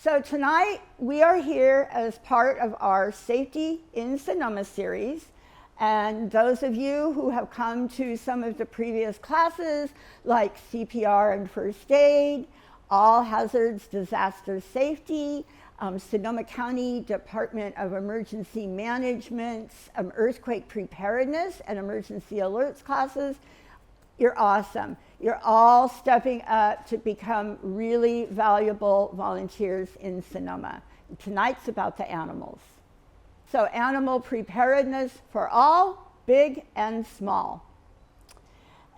So tonight we are here as part of our Safety in Sonoma series. And those of you who have come to some of the previous classes, like CPR and first aid, all hazards, disaster safety, Sonoma County Department of Emergency Management's earthquake preparedness and emergency alerts classes, you're awesome. You're all stepping up to become really valuable volunteers in Sonoma. Tonight's about the animals. So animal preparedness for all, big and small.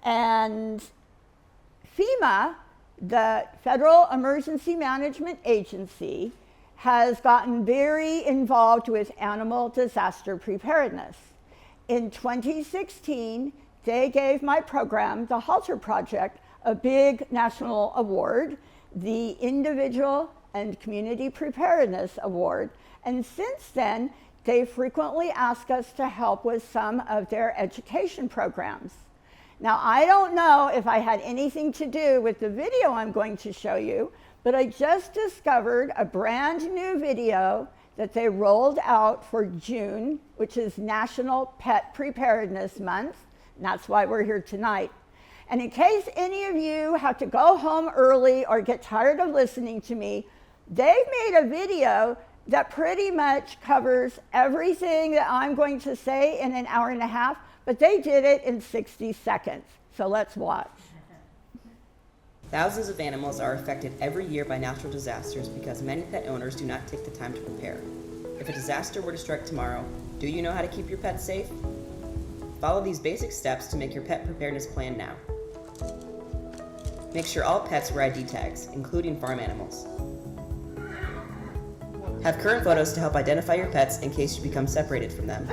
And FEMA, the Federal Emergency Management Agency, has gotten very involved with animal disaster preparedness. In 2016, they gave my program, the Halter Project, a big national award, the Individual and Community Preparedness Award. And since then, they frequently ask us to help with some of their education programs. Now, I don't know if I had anything to do with the video I'm going to show you, but I just discovered a brand new video that they rolled out for June, which is National Pet Preparedness Month, and that's why we're here tonight. And in case any of you have to go home early or get tired of listening to me, they've made a video that pretty much covers everything that I'm going to say in an hour and a half, but they did it in 60 seconds. So let's watch. Thousands of animals are affected every year by natural disasters because many pet owners do not take the time to prepare. If a disaster were to strike tomorrow, do you know how to keep your pets safe? Follow these basic steps to make your pet preparedness plan now. Make sure all pets wear ID tags, including farm animals. Have current photos to help identify your pets in case you become separated from them.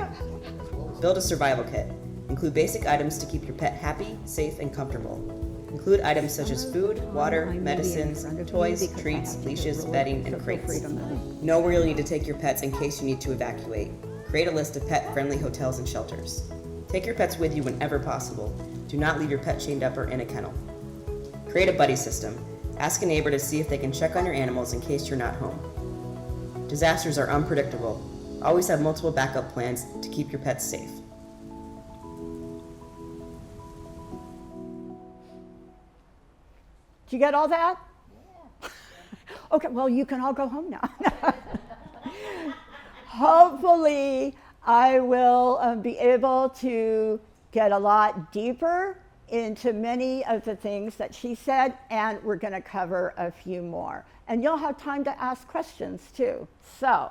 Build a survival kit. Include basic items to keep your pet happy, safe, and comfortable. Include items such as food, water, medicines, toys, treats, leashes, bedding, and crates. Know where you'll need to take your pets in case you need to evacuate. Create a list of pet-friendly hotels and shelters. Take your pets with you whenever possible. Do not leave your pet chained up or in a kennel. Create a buddy system. Ask a neighbor to see if they can check on your animals in case you're not home. Disasters are unpredictable. Always have multiple backup plans to keep your pets safe. Did you get all that? Yeah. Okay, well, you can all go home now. Hopefully, I will be able to get a lot deeper into many of the things that she said, and we're going to cover a few more. And you'll have time to ask questions, too. So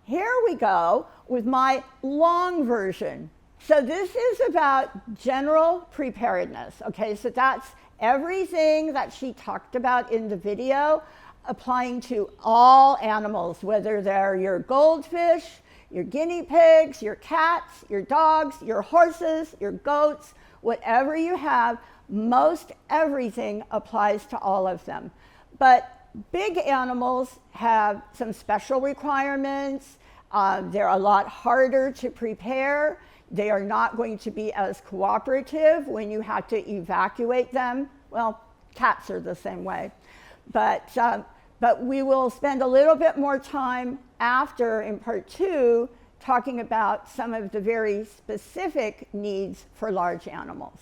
here we go with my long version. So this is about general preparedness, okay? So that's everything that she talked about in the video, applying to all animals, whether they're your goldfish, your guinea pigs, your cats, your dogs, your horses, your goats, whatever you have, most everything applies to all of them. But big animals have some special requirements. They're a lot harder to prepare. They are not going to be as cooperative when you have to evacuate them. Well, cats are the same way. But we will spend a little bit more time after, in part 2, talking about some of the very specific needs for large animals.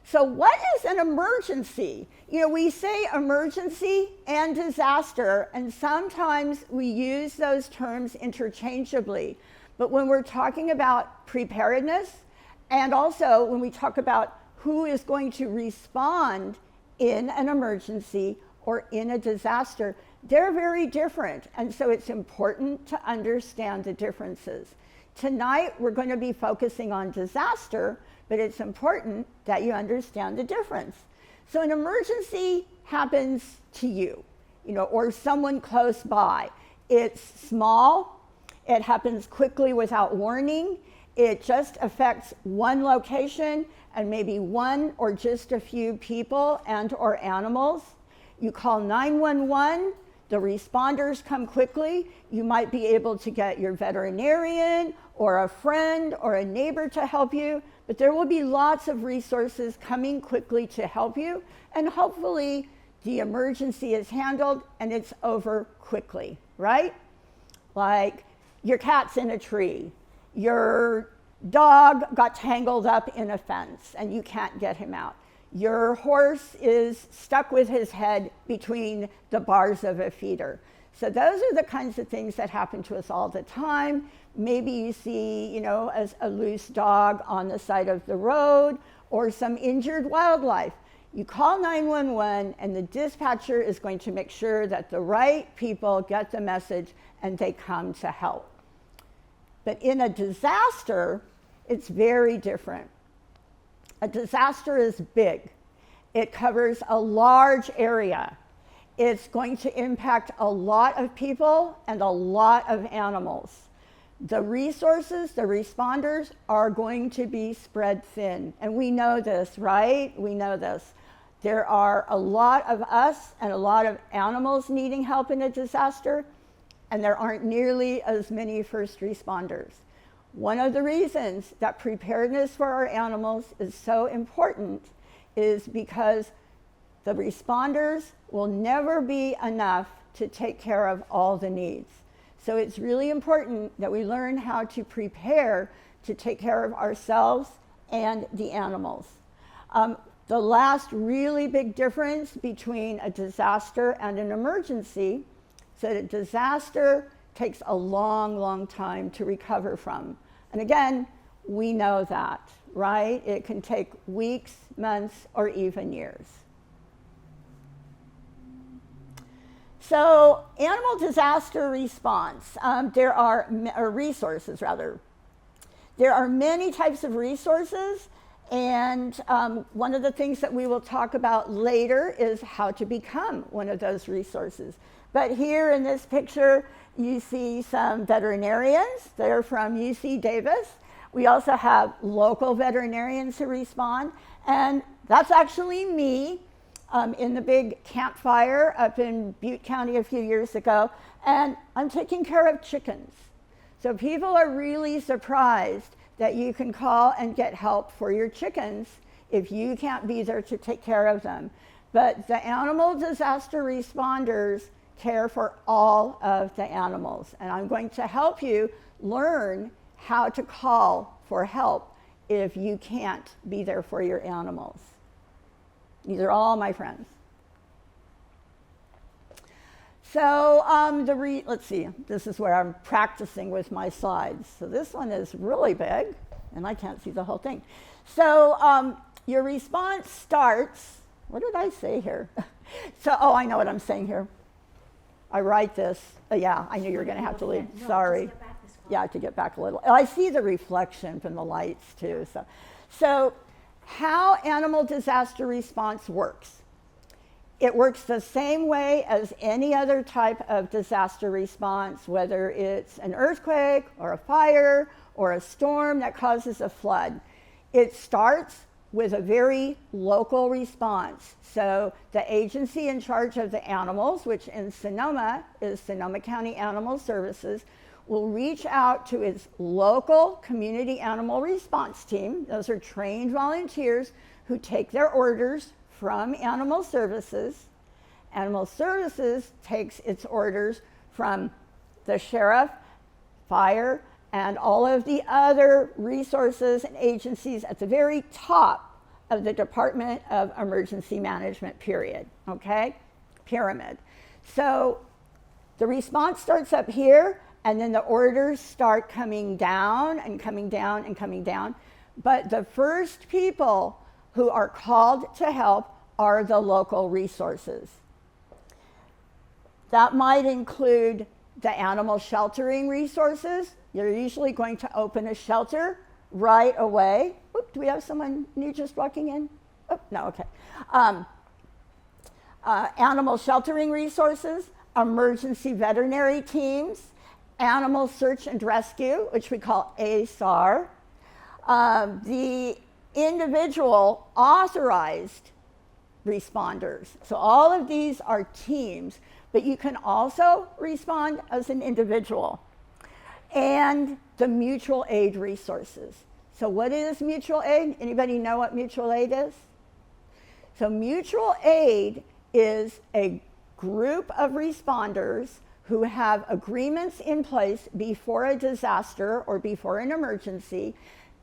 So what is an emergency? You know, we say emergency and disaster, and sometimes we use those terms interchangeably. But when we're talking about preparedness, and also when we talk about who is going to respond in an emergency or in a disaster, they're very different. And so it's important to understand the differences. Tonight, we're going to be focusing on disaster, but it's important that you understand the difference. So an emergency happens to you, or someone close by. It's small. It happens quickly without warning. It just affects one location and maybe one or just a few people and or animals. You call 911, the responders come quickly. You might be able to get your veterinarian or a friend or a neighbor to help you, but there will be lots of resources coming quickly to help you and hopefully the emergency is handled and it's over quickly, right? Like your cat's in a tree, your dog got tangled up in a fence and you can't get him out. Your horse is stuck with his head between the bars of a feeder. So those are the kinds of things that happen to us all the time. Maybe you see, as a loose dog on the side of the road or some injured wildlife. You call 911 and the dispatcher is going to make sure that the right people get the message and they come to help. But in a disaster, it's very different. A disaster is big. It covers a large area. It's going to impact a lot of people and a lot of animals. The resources, the responders, are going to be spread thin. And we know this, right? We know this. There are a lot of us and a lot of animals needing help in a disaster, and there aren't nearly as many first responders. One of the reasons that preparedness for our animals is so important is because the responders will never be enough to take care of all the needs. So it's really important that we learn how to prepare to take care of ourselves and the animals. The last really big difference between a disaster and an emergency is that a disaster takes a long, long time to recover from. And again, we know that, right? It can take weeks, months, or even years. So, animal disaster response. There are resources, rather. There are many types of resources, and one of the things that we will talk about later is how to become one of those resources. But here in this picture, you see some veterinarians. They're from UC Davis. We also have local veterinarians who respond, and that's actually me in the big campfire up in Butte County a few years ago, and I'm taking care of chickens. So people are really surprised that you can call and get help for your chickens if you can't be there to take care of them. But the animal disaster responders care for all of the animals. And I'm going to help you learn how to call for help if you can't be there for your animals. These are all my friends. So let's see, this is where I'm practicing with my slides. So this one is really big, and I can't see the whole thing. So your response starts, what did I say here? I know what I'm saying here. I write this, yeah, I knew you were gonna have to leave, sorry. Yeah, to get back a little. I see the reflection from the lights too. So how animal disaster response works. It works the same way as any other type of disaster response, whether it's an earthquake or a fire or a storm that causes a flood. It starts with a very local response. So the agency in charge of the animals, which in Sonoma is Sonoma County Animal Services, will reach out to its local community animal response team. Those are trained volunteers who take their orders from Animal Services. Animal Services takes its orders from the sheriff, fire, and all of the other resources and agencies at the very top of the Department of Emergency Management, period, okay? Pyramid. So the response starts up here, and then the orders start coming down and coming down and coming down. But the first people who are called to help are the local resources. That might include the animal sheltering resources. You're usually going to open a shelter right away. Oop, do we have someone new just walking in? Oh, no, okay. Animal sheltering resources, emergency veterinary teams, animal search and rescue, which we call ASAR, the individual authorized responders. So all of these are teams, but you can also respond as an individual. And the mutual aid resources. So what is mutual aid? Anybody know what mutual aid is? So mutual aid is a group of responders who have agreements in place before a disaster or before an emergency,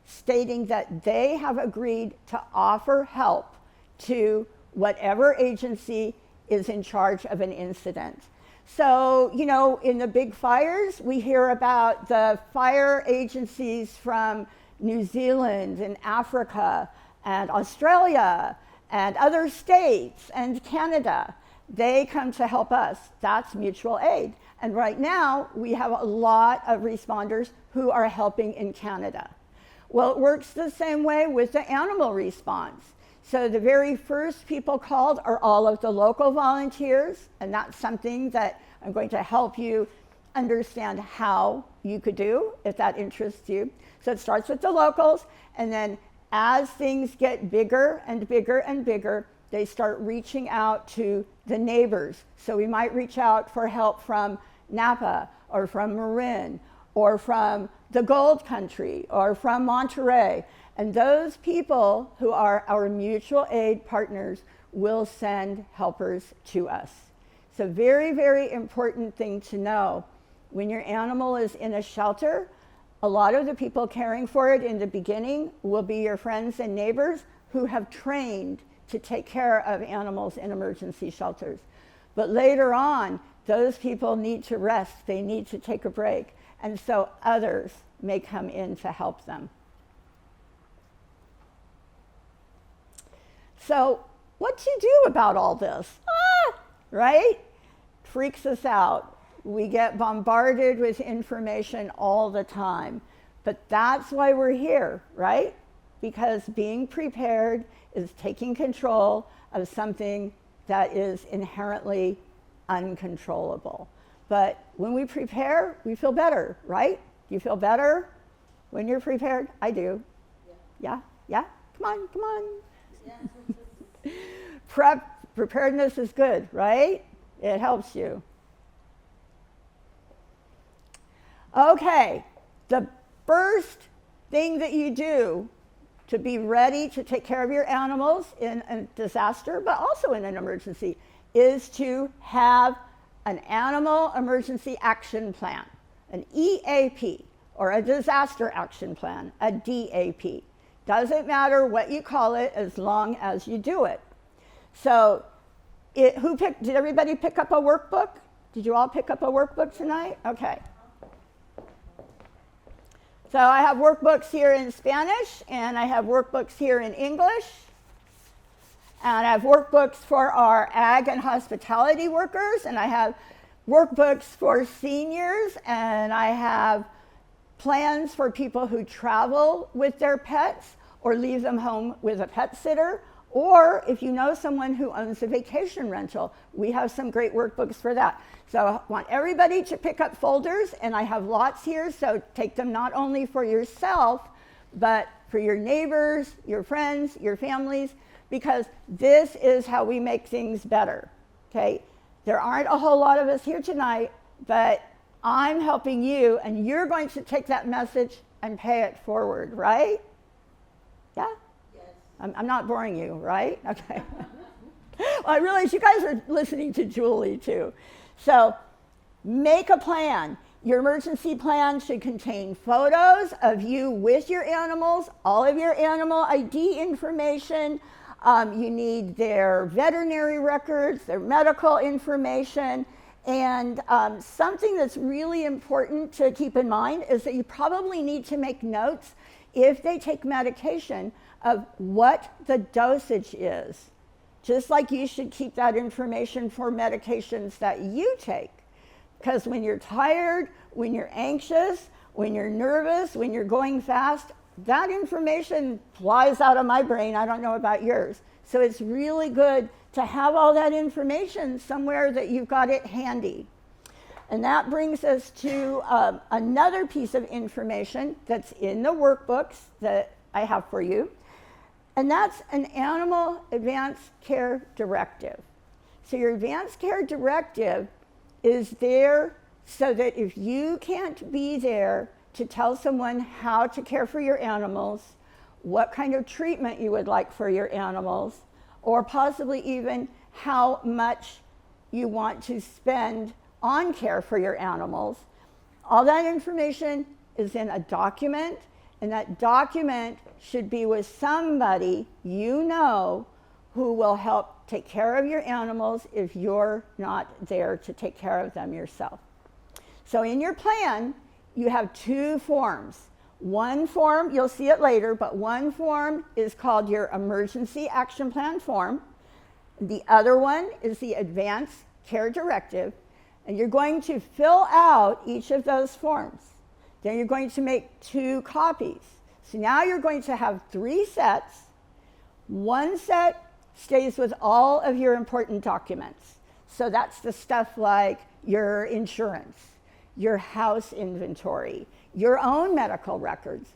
stating that they have agreed to offer help to whatever agency is in charge of an incident. So, you know, in the big fires, we hear about the fire agencies from New Zealand and Africa and Australia and other states and Canada. They come to help us. That's mutual aid. And right now, we have a lot of responders who are helping in Canada. Well, it works the same way with the animal response. So the very first people called are all of the local volunteers, and that's something that I'm going to help you understand how you could do if that interests you. So it starts with the locals, and then as things get bigger and bigger and bigger, they start reaching out to the neighbors. So we might reach out for help from Napa or from Marin or from the Gold Country or from Monterey. And those people who are our mutual aid partners will send helpers to us. It's a very, very important thing to know. When your animal is in a shelter, a lot of the people caring for it in the beginning will be your friends and neighbors who have trained to take care of animals in emergency shelters. But later on, those people need to rest, they need to take a break, and so others may come in to help them. So what do you do about all this? Right? Freaks us out. We get bombarded with information all the time. But that's why we're here, right? Because being prepared is taking control of something that is inherently uncontrollable. But when we prepare, we feel better, right? Do you feel better when you're prepared? I do. Yeah? Yeah? Come on. Yeah. Preparedness is good, right? It helps you. Okay, the first thing that you do to be ready to take care of your animals in a disaster, but also in an emergency, is to have an animal emergency action plan, an EAP, or a disaster action plan, a DAP. Doesn't matter what you call it as long as you do it. So, did everybody pick up a workbook? Did you all pick up a workbook tonight? Okay. So I have workbooks here in Spanish, and I have workbooks here in English, and I have workbooks for our ag and hospitality workers, and I have workbooks for seniors, and I have plans for people who travel with their pets or leave them home with a pet sitter, or if you know someone who owns a vacation rental, we have some great workbooks for that. So I want everybody to pick up folders, and I have lots here, so take them not only for yourself, but for your neighbors, your friends, your families, because this is how we make things better, okay? There aren't a whole lot of us here tonight, but I'm helping you, and you're going to take that message and pay it forward, right? Yeah? Yes. I'm not boring you, right? Okay. Well, I realize you guys are listening to Julie, too. So make a plan. Your emergency plan should contain photos of you with your animals, all of your animal ID information. You need their veterinary records, their medical information. And something that's really important to keep in mind is that you probably need to make notes if they take medication of what the dosage is. Just like you should keep that information for medications that you take. Because when you're tired, when you're anxious, when you're nervous, when you're going fast, that information flies out of my brain. I don't know about yours. So it's really good to have all that information somewhere that you've got it handy. And that brings us to another piece of information that's in the workbooks that I have for you. And that's an Animal Advanced Care Directive. So your Advanced Care Directive is there so that if you can't be there to tell someone how to care for your animals, what kind of treatment you would like for your animals, or possibly even how much you want to spend on care for your animals. All that information is in a document, and that document should be with somebody you know who will help take care of your animals if you're not there to take care of them yourself. So in your plan, you have 2 forms. One form, you'll see it later, but one form is called your emergency action plan form. The other one is the advanced care directive, and you're going to fill out each of those forms. Then you're going to make 2 copies. So now you're going to have 3 sets. One set stays with all of your important documents. So that's the stuff like your insurance, your house inventory, your own medical records,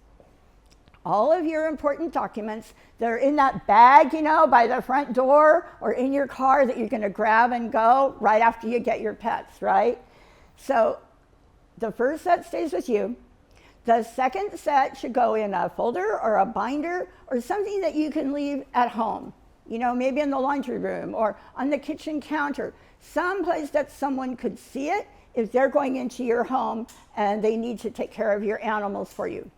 all of your important documents that are in that bag, you know, by the front door or in your car that you're going to grab and go right after you get your pets, right? So the first set stays with you. The second set should go in a folder or a binder or something that you can leave at home, you know, maybe in the laundry room or on the kitchen counter, someplace that someone could see it if they're going into your home and they need to take care of your animals for you.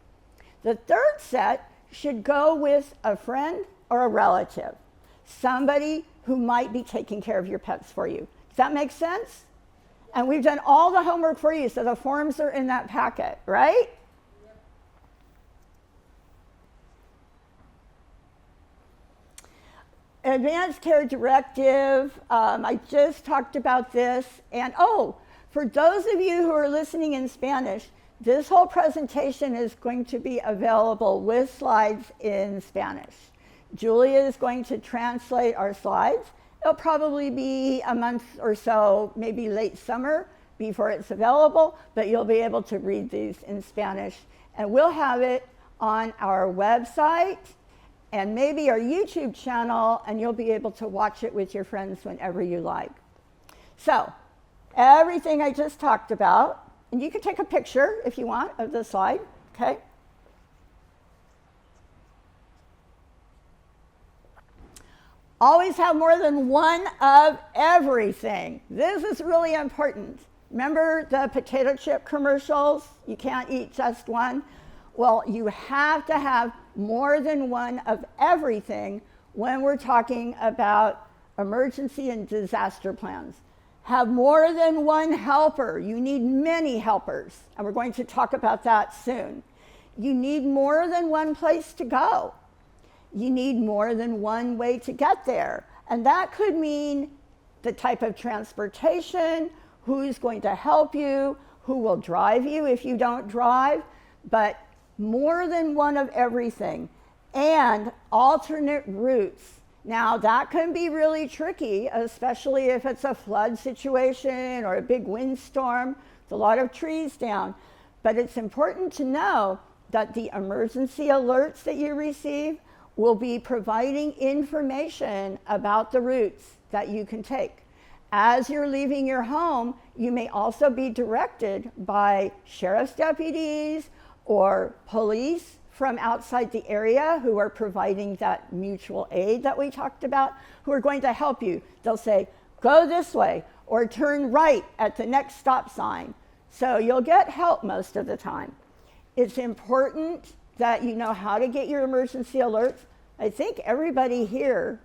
The third set should go with a friend or a relative, somebody who might be taking care of your pets for you. Does that make sense? And we've done all the homework for you, so the forms are in that packet, right? Advanced Care Directive, I just talked about this. And for those of you who are listening in Spanish, this whole presentation is going to be available with slides in Spanish. Julia is going to translate our slides. It'll probably be a month or so, maybe late summer, before it's available, but you'll be able to read these in Spanish. And we'll have it on our website and maybe our YouTube channel, and you'll be able to watch it with your friends whenever you like. So, everything I just talked about, and you can take a picture if you want of the slide, okay? Always have more than one of everything. This is really important. Remember the potato chip commercials? You can't eat just one. Well, you have to have more than one of everything when we're talking about emergency and disaster plans. Have more than one helper. You need many helpers, and we're going to talk about that soon. You need more than one place to go. You need more than one way to get there. And that could mean the type of transportation, who's going to help you, who will drive you if you don't drive, but more than one of everything, and alternate routes. Now, that can be really tricky, especially if it's a flood situation or a big windstorm with a lot of trees down. But it's important to know that the emergency alerts that you receive will be providing information about the routes that you can take. As you're leaving your home, you may also be directed by sheriff's deputies or police from outside the area who are providing that mutual aid that we talked about, who are going to help you. They'll say, go this way, or turn right at the next stop sign. So you'll get help most of the time. It's important that you know how to get your emergency alerts. I think everybody here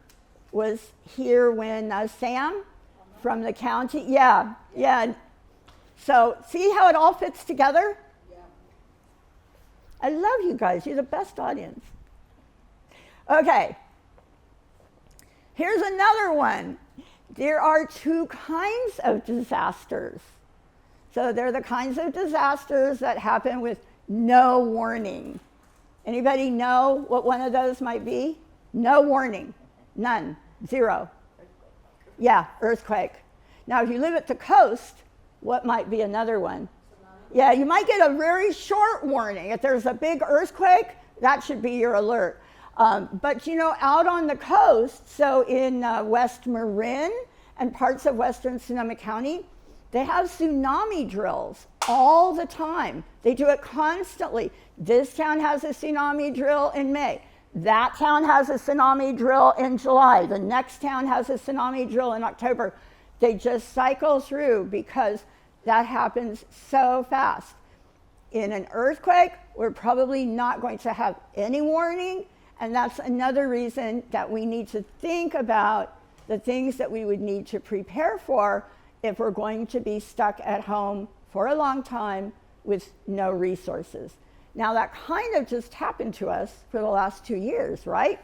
was here when Sam from the county, yeah. So see how it all fits together? I love you guys. You're the best audience. Okay. Here's another one. There are 2 kinds of disasters. So they're the kinds of disasters that happen with no warning. Anybody know what one of those might be? No warning. None. 0. Yeah, earthquake. Now, if you live at the coast, what might be another one? Yeah, you might get a very short warning. If there's a big earthquake, that should be your alert. But you know, out on the coast, so in West Marin and parts of western Sonoma County, they have tsunami drills all the time. They do it constantly. This town has a tsunami drill in May. That town has a tsunami drill in July. The next town has a tsunami drill in October. They just cycle through because that happens so fast. In an earthquake, we're probably not going to have any warning, and that's another reason that we need to think about the things that we would need to prepare for if we're going to be stuck at home for a long time with no resources. Now, that kind of just happened to us for the last 2 years, right?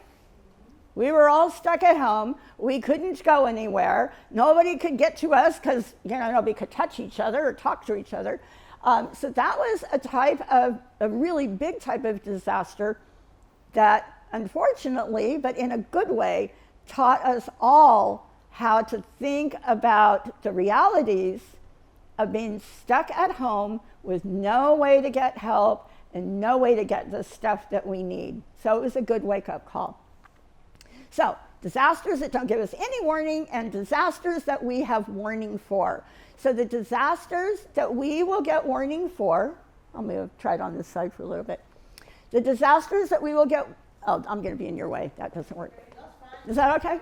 We were all stuck at home. We couldn't go anywhere. Nobody could get to us because, nobody could touch each other or talk to each other. So that was a really big type of disaster that, unfortunately, but in a good way, taught us all how to think about the realities of being stuck at home with no way to get help and no way to get the stuff that we need. So it was a good wake-up call. So, disasters that don't give us any warning and disasters that we have warning for. So the disasters that we will get warning for, I'm going to try it on this side for a little bit. The disasters that we will get, I'm going to be in your way. That doesn't work. Is that okay?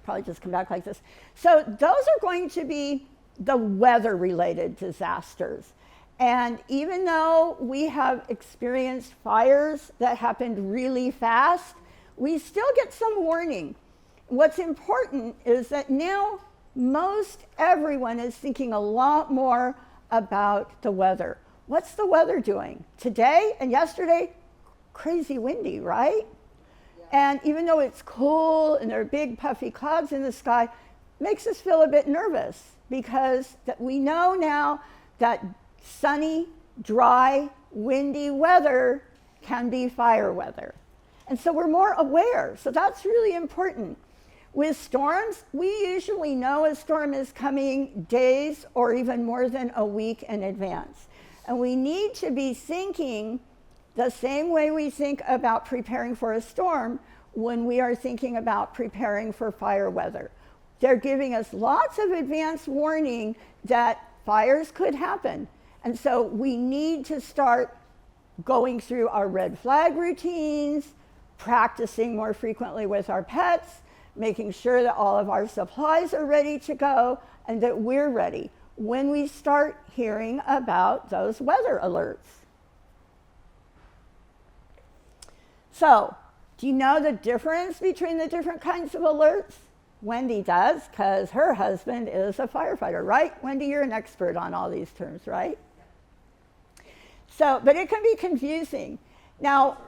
Probably just come back like this. So those are going to be the weather-related disasters. And even though we have experienced fires that happened really fast, we still get some warning. What's important is that now most everyone is thinking a lot more about the weather. What's the weather doing? Today and yesterday, crazy windy, right? Yeah. And even though it's cool and there are big puffy clouds in the sky, it makes us feel a bit nervous because that we know now that sunny, dry, windy weather can be fire weather. And so we're more aware. So that's really important. With storms, we usually know a storm is coming days or even more than a week in advance. And we need to be thinking the same way we think about preparing for a storm when we are thinking about preparing for fire weather. They're giving us lots of advance warning that fires could happen. And so we need to start going through our red flag routines, practicing more frequently with our pets, making sure that all of our supplies are ready to go and that we're ready when we start hearing about those weather alerts. So, do you know the difference between the different kinds of alerts? Wendy does, because her husband is a firefighter, right? Wendy, you're an expert on all these terms, right? So, but it can be confusing. Now,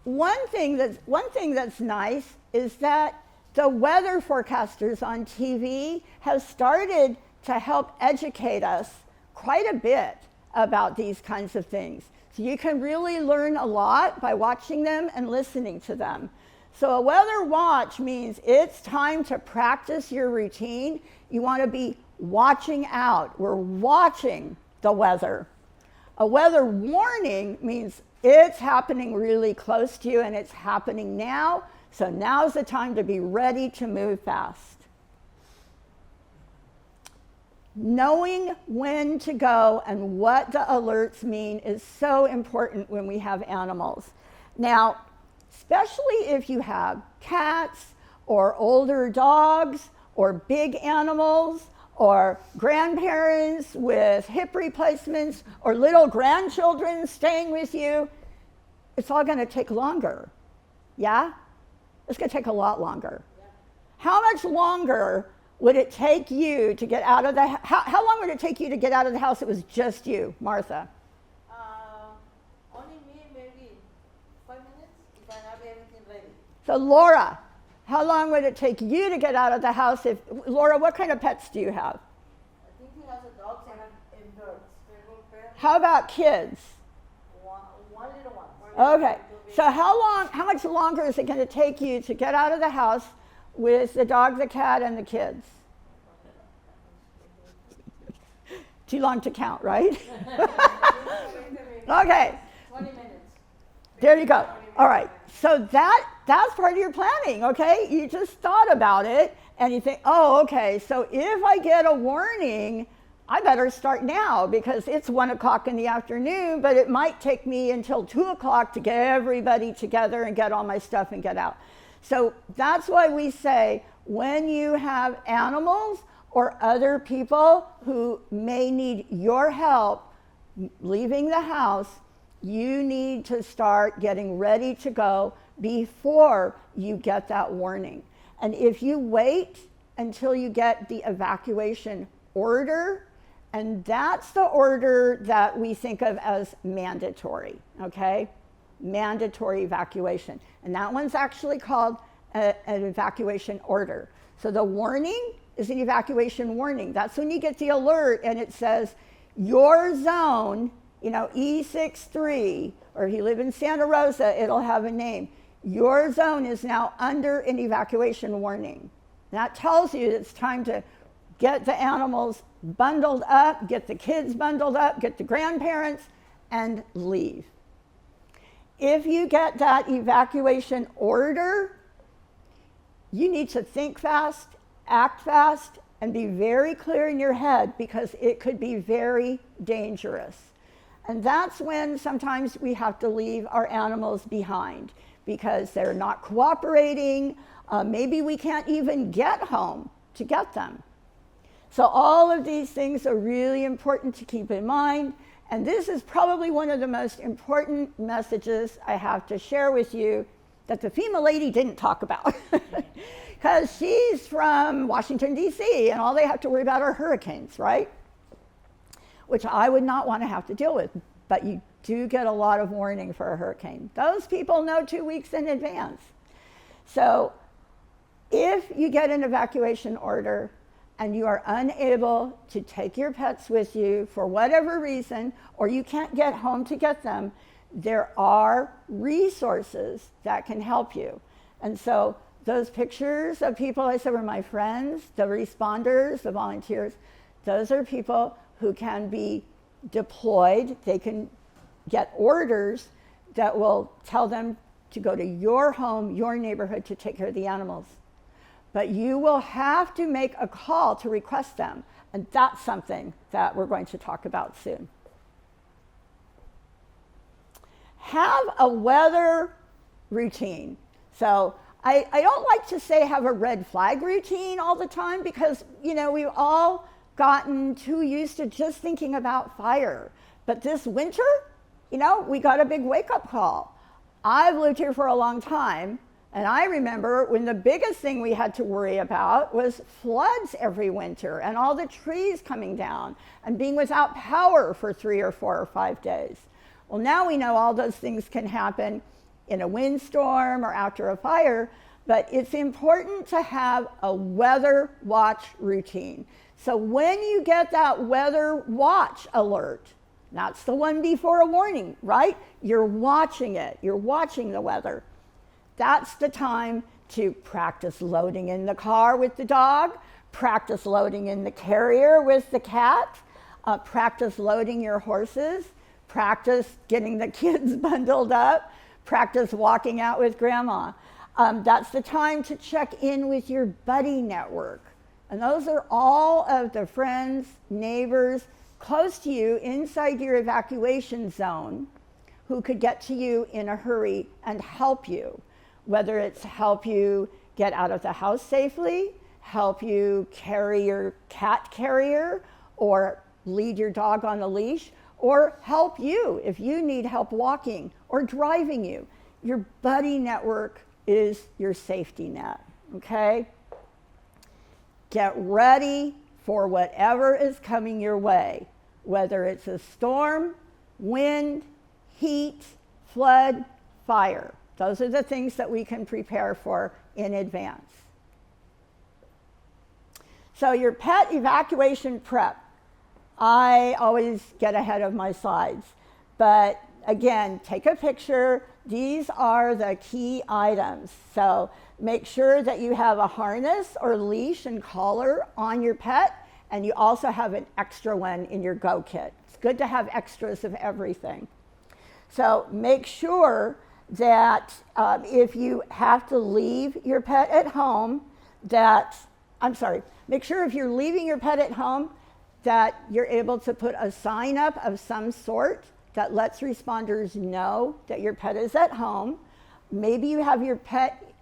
one thing that's nice is that the weather forecasters on TV have started to help educate us quite a bit about these kinds of things. So you can really learn a lot by watching them and listening to them. So a weather watch means it's time to practice your routine. You want to be watching out. We're watching the weather. A weather warning means it's happening really close to you and it's happening now. So now's the time to be ready to move fast. Knowing when to go and what the alerts mean is so important when we have animals. Now, especially if you have cats or older dogs or big animals or grandparents with hip replacements or little grandchildren staying with you, it's all going to take longer. Yeah? It's going to take a lot longer. Yeah. How much longer would it take you to get out of the how long would it take you to get out of the house if it was just you, Martha? Only me, maybe 5 minutes if I have everything ready. So Laura, how long would it take you to get out of the house if, Laura, what kind of pets do you have? I think he has a dog and birds. How about kids? One little one. Okay, so how much longer is it going to take you to get out of the house with the dog, the cat, and the kids? Too long to count, right? Okay. 20 minutes. There you go. All right. So that's part of your planning, okay? You just thought about it, and you think, oh, okay, so if I get a warning I better start now because it's 1 o'clock in the afternoon, but it might take me until 2 o'clock to get everybody together and get all my stuff and get out. So that's why we say when you have animals or other people who may need your help leaving the house, you need to start getting ready to go before you get that warning. And if you wait until you get the evacuation order, and that's the order that we think of as mandatory, okay? Mandatory evacuation. And that one's actually called an evacuation order. So the warning is an evacuation warning. That's when you get the alert and it says, your zone, E63, or if you live in Santa Rosa, it'll have a name. Your zone is now under an evacuation warning. That tells you it's time to get the animals bundled up, get the kids bundled up, get the grandparents, and leave. If you get that evacuation order, you need to think fast, act fast, and be very clear in your head because it could be very dangerous. And that's when sometimes we have to leave our animals behind because they're not cooperating. Maybe we can't even get home to get them. So all of these things are really important to keep in mind. And this is probably one of the most important messages I have to share with you that the FEMA lady didn't talk about. Because she's from Washington, D.C., and all they have to worry about are hurricanes, right? Which I would not want to have to deal with. But you do get a lot of warning for a hurricane. Those people know 2 weeks in advance. So if you get an evacuation order and you are unable to take your pets with you for whatever reason, or you can't get home to get them, there are resources that can help you. And so those pictures of people I said were my friends, the responders, the volunteers, those are people who can be deployed. They can get orders that will tell them to go to your home, your neighborhood to take care of the animals. But you will have to make a call to request them. And that's something that we're going to talk about soon. Have a weather routine. So I don't like to say have a red flag routine all the time because, we've all gotten too used to just thinking about fire. But this winter, we got a big wake-up call. I've lived here for a long time, and I remember when the biggest thing we had to worry about was floods every winter and all the trees coming down and being without power for 3 or 4 or 5 days. Well, now we know all those things can happen in a windstorm or after a fire, but it's important to have a weather watch routine. So when you get that weather watch alert, that's the one before a warning, right? You're watching it. You're watching the weather. That's the time to practice loading in the car with the dog, practice loading in the carrier with the cat, practice loading your horses, practice getting the kids bundled up, practice walking out with grandma. That's the time to check in with your buddy network. And those are all of the friends, neighbors close to you inside your evacuation zone who could get to you in a hurry and help you, whether it's help you get out of the house safely, help you carry your cat carrier, or lead your dog on a leash, or help you if you need help walking or driving you. Your buddy network is your safety net, okay? Get ready for whatever is coming your way, whether it's a storm, wind, heat, flood, fire. Those are the things that we can prepare for in advance. So your pet evacuation prep. I always get ahead of my slides, but again, take a picture. These are the key items. So make sure that you have a harness or leash and collar on your pet, and you also have an extra one in your go kit. It's good to have extras of everything. So make sure that if you have to leave your pet at home, make sure if you're leaving your pet at home, that you're able to put a sign up of some sort that lets responders know that your pet is at home. Maybe you have your pet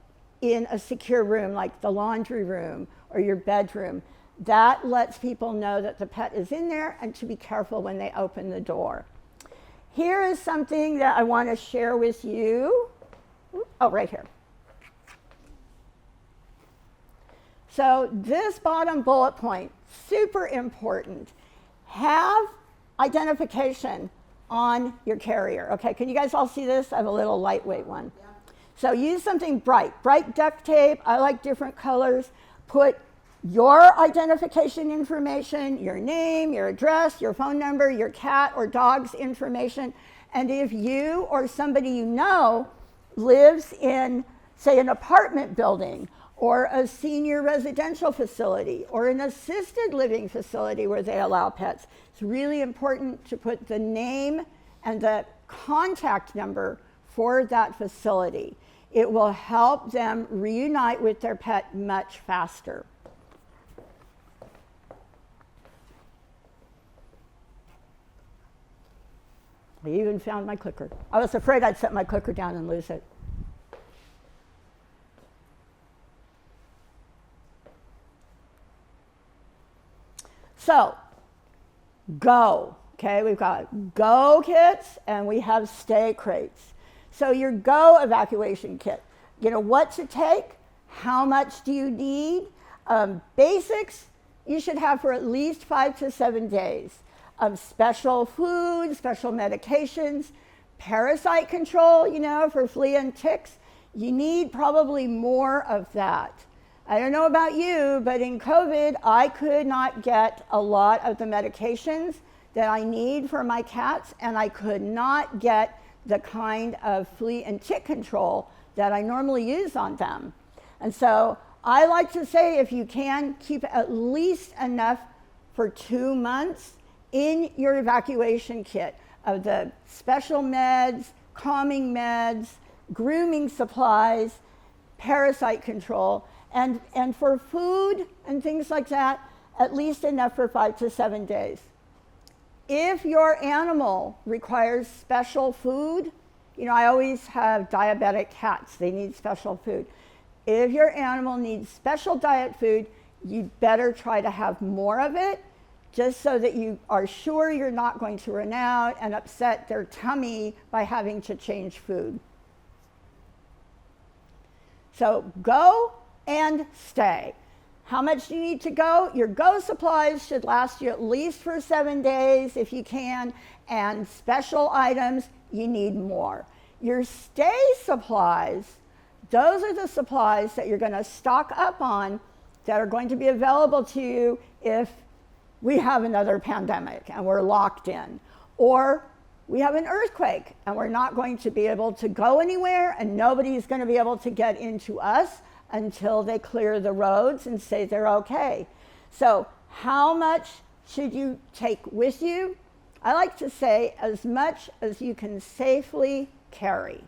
in a secure room like the laundry room or your bedroom. That lets people know that the pet is in there and to be careful when they open the door. Here is something that I want to share with you. Oh, right here. So this bottom bullet point, super important. Have identification on your carrier. Okay, can you guys all see this? I have a little lightweight one. Yeah. So use something bright duct tape. I like different colors. Put your identification information, your name, your address, your phone number, your cat or dog's information. And if you or somebody you know lives in, say, an apartment building or a senior residential facility or an assisted living facility where they allow pets, it's really important to put the name and the contact number for that facility. It will help them reunite with their pet much faster. I even found my clicker. I was afraid I'd set my clicker down and lose it. So, go. Okay, we've got go kits and we have stay crates. So your go evacuation kit, you know what to take, how much do you need? Basics you should have for at least 5 to 7 days. Special food, special medications, parasite control, you know, for flea and ticks. You need probably more of that. I don't know about you, but in COVID, I could not get a lot of the medications that I need for my cats, and I could not get the kind of flea and tick control that I normally use on them. And so I like to say if you can, keep at least enough for 2 months in your evacuation kit of the special meds, calming meds, grooming supplies, parasite control, and for food and things like that, at least enough for 5 to 7 days. If your animal requires special food, you know, I always have diabetic cats, they need special food. If your animal needs special diet food, you better try to have more of it, just so that you are sure you're not going to run out and upset their tummy by having to change food. So go and stay. How much do you need to go? Your go supplies should last you at least for 7 days if you can, and special items, you need more. Your stay supplies, those are the supplies that you're going to stock up on that are going to be available to you if we have another pandemic and we're locked in, or we have an earthquake and we're not going to be able to go anywhere and nobody's going to be able to get into us until they clear the roads and say they're okay. So how much should you take with you? I like to say as much as you can safely carry.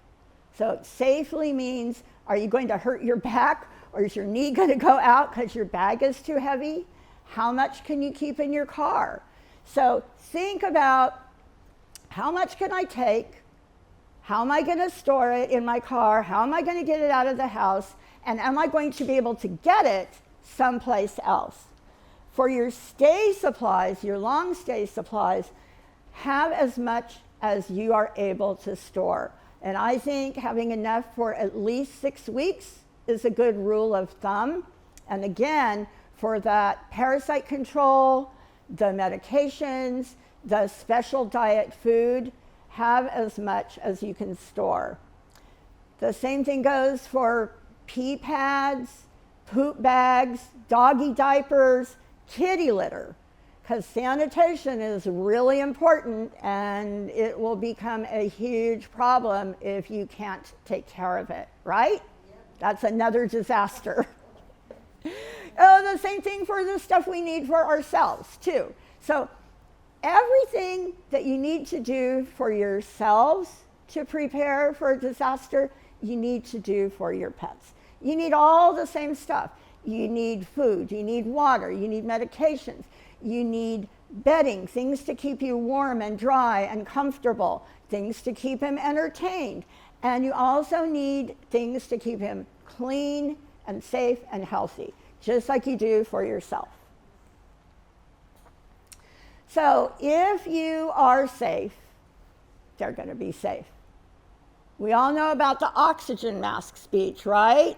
So safely means, are you going to hurt your back, or is your knee going to go out because your bag is too heavy? How much can you keep in your car? So think about, how much can I take? How am I going to store it in my car? How am I going to get it out of the house? And am I going to be able to get it someplace else? For your stay supplies, your long stay supplies, have as much as you are able to store. And I think having enough for at least 6 weeks is a good rule of thumb. And again, for that parasite control, the medications, the special diet food, have as much as you can store. The same thing goes for pee pads, poop bags, doggy diapers, kitty litter, because sanitation is really important and it will become a huge problem if you can't take care of it, right? Yeah. That's another disaster. The same thing for the stuff we need for ourselves too. So everything that you need to do for yourselves to prepare for a disaster, you need to do for your pets. You need all the same stuff. You need food, you need water, you need medications, you need bedding, things to keep you warm and dry and comfortable, things to keep him entertained. And you also need things to keep him clean and safe and healthy, just like you do for yourself. So if you are safe, they're going to be safe. We all know about the oxygen mask speech, right?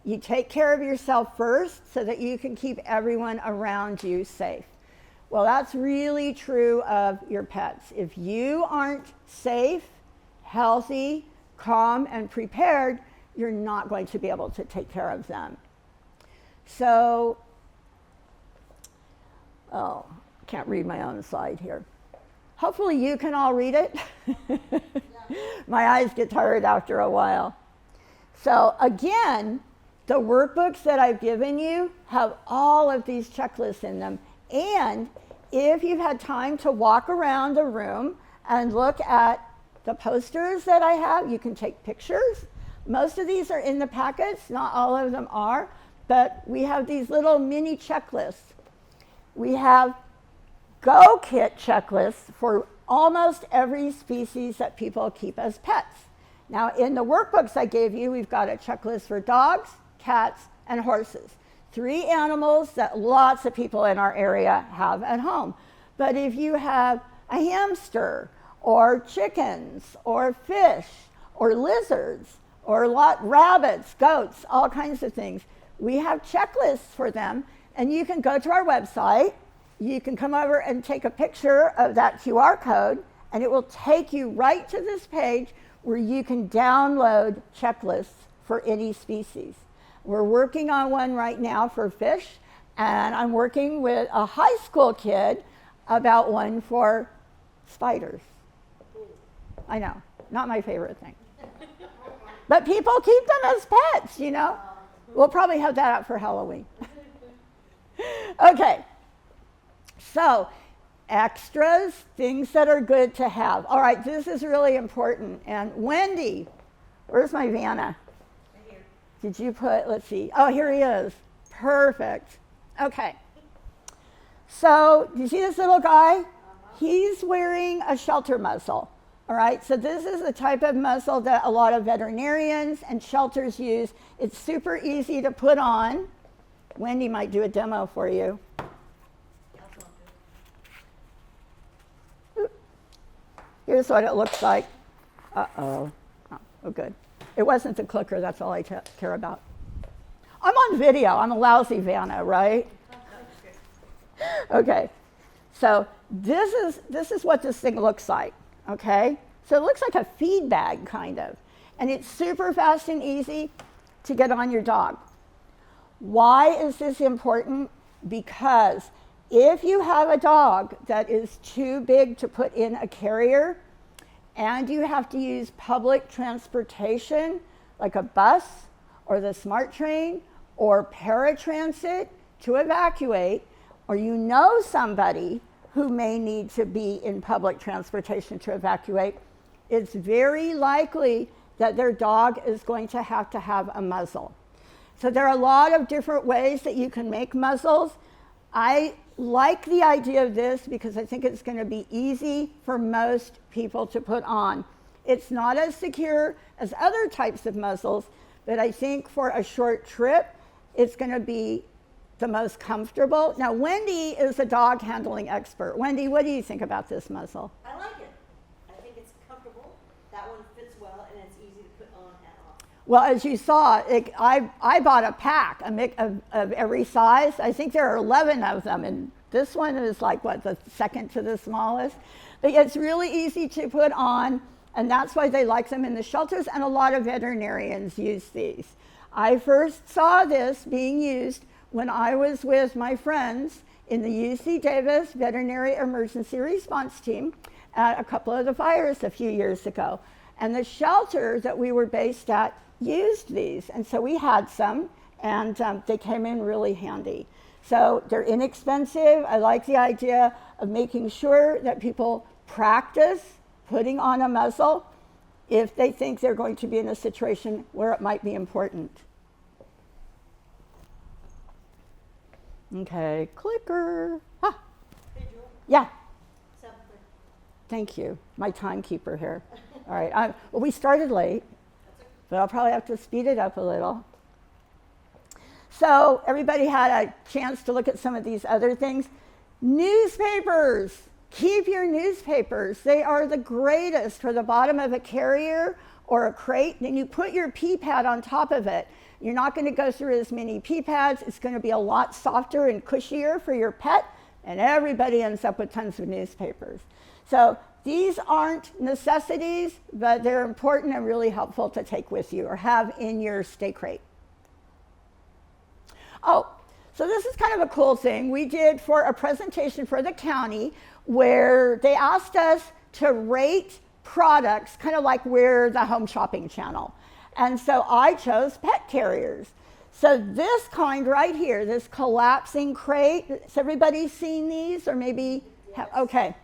You take care of yourself first so that you can keep everyone around you safe. Well, that's really true of your pets. If you aren't safe, healthy, calm, and prepared, you're not going to be able to take care of them. So, can't read my own slide here. Hopefully you can all read it. My eyes get tired after a while. So again, the workbooks that I've given you have all of these checklists in them. And if you've had time to walk around the room and look at the posters that I have, you can take pictures. Most of these are in the packets, not all of them are, but we have these little mini checklists. We have Go Kit checklists for almost every species that people keep as pets. Now, in the workbooks I gave you, we've got a checklist for dogs, cats, and horses. 3 animals that lots of people in our area have at home. But if you have a hamster, or chickens, or fish, or lizards, or rabbits, goats, all kinds of things, we have checklists for them, and you can go to our website. You can come over and take a picture of that QR code, and it will take you right to this page where you can download checklists for any species. We're working on one right now for fish, and I'm working with a high school kid about one for spiders. I know, not my favorite thing. But people keep them as pets, you know. We'll probably have that out for Halloween. Okay. So, extras, things that are good to have. All right, this is really important. And Wendy, where's my Vanna? Right here. Did you put, let's see. Oh, here he is. Perfect. Okay. So, do you see this little guy? He's wearing a shelter muzzle. All right, so this is the type of muzzle that a lot of veterinarians and shelters use. It's super easy to put on. Wendy might do a demo for you. Here's what it looks like. Uh-oh. Oh, good. It wasn't the clicker. That's all I care about. I'm on video. I'm a lousy Vanna, right? Okay. So this is what this thing looks like, okay? So it looks like a feed bag, kind of. And it's super fast and easy to get on your dog. Why is this important? Because if you have a dog that is too big to put in a carrier and you have to use public transportation like a bus or the SMART train or paratransit to evacuate, or you know somebody who may need to be in public transportation to evacuate, it's very likely that their dog is going to have a muzzle. So there are a lot of different ways that you can make muzzles. I like the idea of this because I think it's going to be easy for most people to put on. It's not as secure as other types of muzzles, but I think for a short trip, it's going to be the most comfortable. Now, Wendy is a dog handling expert. Wendy, what do you think about this muzzle? I like it. I think it's comfortable. That one fits well, and it's easy to put on and off. Well, as you saw, I bought a pack of every size. I think there are 11 of them, and this one is like, what, the second to the smallest? But it's really easy to put on, and that's why they like them in the shelters, and a lot of veterinarians use these. I first saw this being used when I was with my friends in the UC Davis Veterinary Emergency Response Team at a couple of the fires a few years ago. And the shelter that we were based at used these. And so we had some, and they came in really handy. So they're inexpensive. I like the idea of making sure that people practice putting on a muzzle if they think they're going to be in a situation where it might be important. Okay, clicker. Ah. Hey, Joel. Yeah. Something. Thank you, my timekeeper here. All right, well, we started late, but I'll probably have to speed it up a little. So everybody had a chance to look at some of these other things. Newspapers. Keep your newspapers. They are the greatest for the bottom of a carrier or a crate. Then you put your pee pad on top of it. You're not going to go through as many pee pads. It's going to be a lot softer and cushier for your pet, and everybody ends up with tons of newspapers. So these aren't necessities, but they're important and really helpful to take with you or have in your stay crate. Oh, so this is kind of a cool thing we did for a presentation for the county where they asked us to rate products, kind of like we're the home shopping channel. And so I chose pet carriers. So this kind right here, this collapsing crate, has everybody seen these or maybe, okay.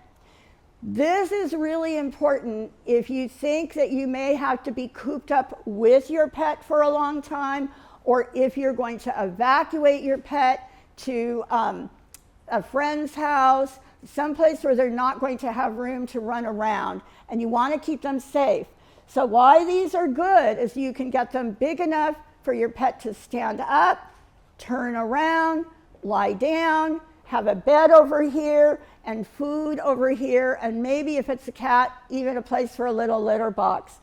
This is really important if you think that you may have to be cooped up with your pet for a long time, or if you're going to evacuate your pet to a friend's house, someplace where they're not going to have room to run around, and you want to keep them safe. So why these are good is you can get them big enough for your pet to stand up, turn around, lie down, have a bed over here, and food over here, and maybe if it's a cat, even a place for a little litter box.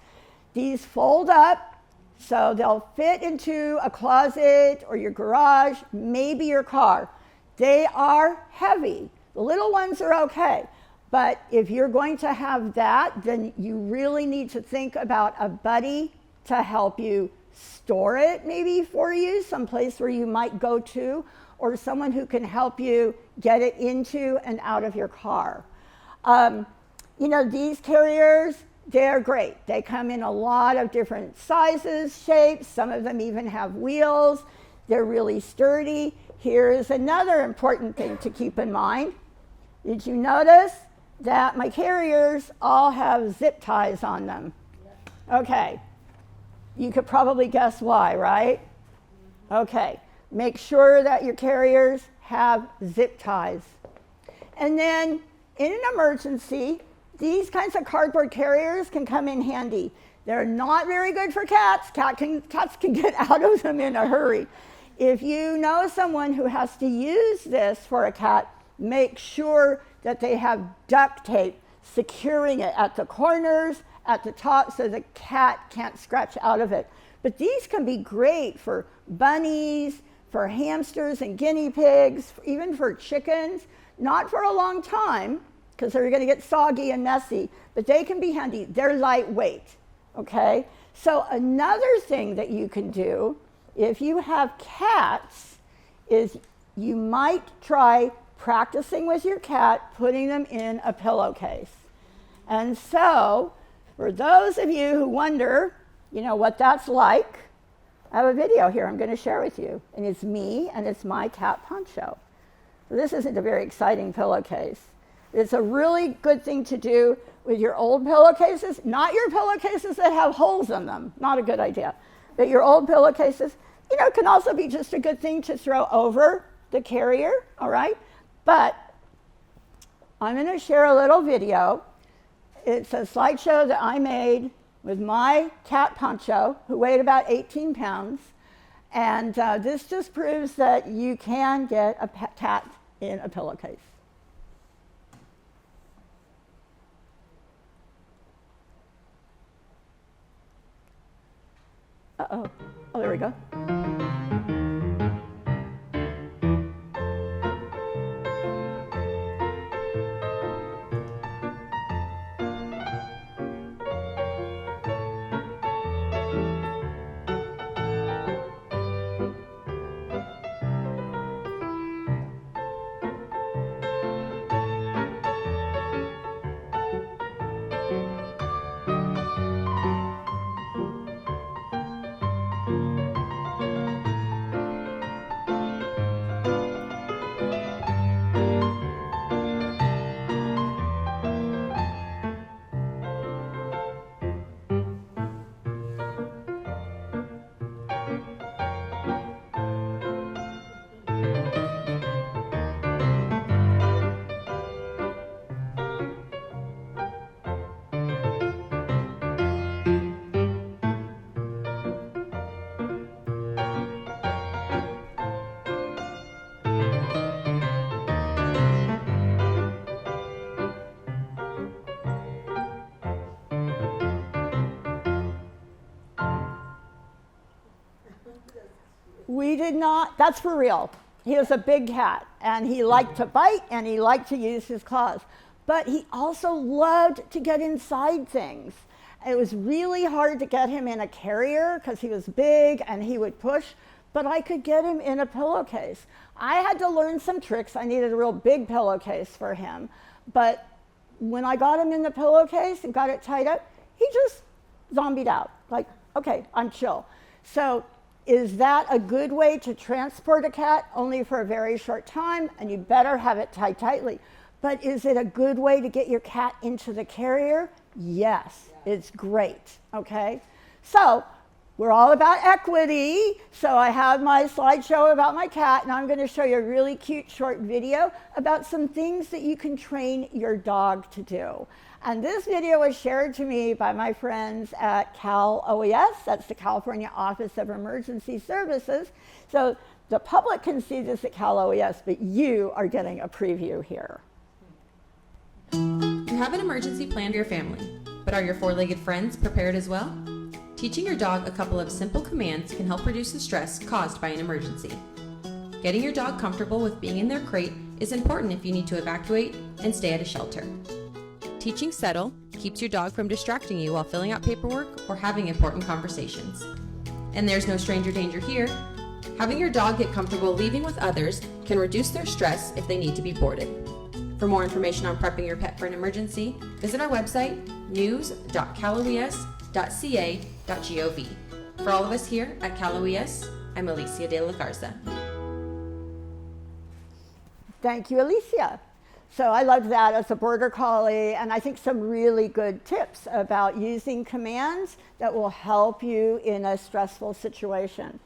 These fold up, so they'll fit into a closet or your garage, maybe your car. They are heavy. The little ones are okay. But if you're going to have that, then you really need to think about a buddy to help you store it maybe for you, someplace where you might go to, or someone who can help you get it into and out of your car. You know, these carriers, they're great. They come in a lot of different sizes, shapes. Some of them even have wheels. They're really sturdy. Here's another important thing to keep in mind. Did you notice that my carriers all have zip ties on them? Okay. You could probably guess why, right? Okay. Make sure that your carriers have zip ties. And then in an emergency, these kinds of cardboard carriers can come in handy. They're not very good for cats. Cats can get out of them in a hurry. If you know someone who has to use this for a cat, make sure that they have duct tape securing it at the corners, at the top, so the cat can't scratch out of it. But these can be great for bunnies, for hamsters and guinea pigs, even for chickens. Not for a long time, because they're going to get soggy and messy, but they can be handy. They're lightweight, okay? So another thing that you can do if you have cats is you might try practicing with your cat putting them in a pillowcase. And so for those of you who wonder, you know, what that's like, I have a video here I'm going to share with you. And it's me and it's my cat Poncho. So this isn't a very exciting pillowcase. It's a really good thing to do with your old pillowcases, not your pillowcases that have holes in them. Not a good idea. But your old pillowcases, you know, can also be just a good thing to throw over the carrier, all right? But I'm going to share a little video. It's a slideshow that I made with my cat Poncho, who weighed about 18 pounds. And this just proves that you can get a pet cat in a pillowcase. Uh-oh. Oh, there we go. We did not, that's for real. He was a big cat, and he liked to bite, and he liked to use his claws. But he also loved to get inside things. It was really hard to get him in a carrier because he was big and he would push, but I could get him in a pillowcase. I had to learn some tricks. I needed a real big pillowcase for him. But when I got him in the pillowcase and got it tied up, he just zombied out. Like, okay, I'm chill. So is that a good way to transport a cat? Only for a very short time, and you better have it tied tightly. But is it a good way to get your cat into the carrier? Yes, it's great, okay? So we're all about equity. So I have my slideshow about my cat, and I'm going to show you a really cute short video about some things that you can train your dog to do. And this video was shared to me by my friends at Cal OES, that's the California Office of Emergency Services. So the public can see this at Cal OES, but you are getting a preview here. You have an emergency plan for your family, but are your four-legged friends prepared as well? Teaching your dog a couple of simple commands can help reduce the stress caused by an emergency. Getting your dog comfortable with being in their crate is important if you need to evacuate and stay at a shelter. Teaching settle keeps your dog from distracting you while filling out paperwork or having important conversations. And there's no stranger danger here. Having your dog get comfortable leaving with others can reduce their stress if they need to be boarded. For more information on prepping your pet for an emergency, visit our website, news.caloes.ca.gov. For all of us here at Cal OES, I'm Alicia de la Garza. Thank you, Alicia. So I loved that as a border collie, and I think some really good tips about using commands that will help you in a stressful situation.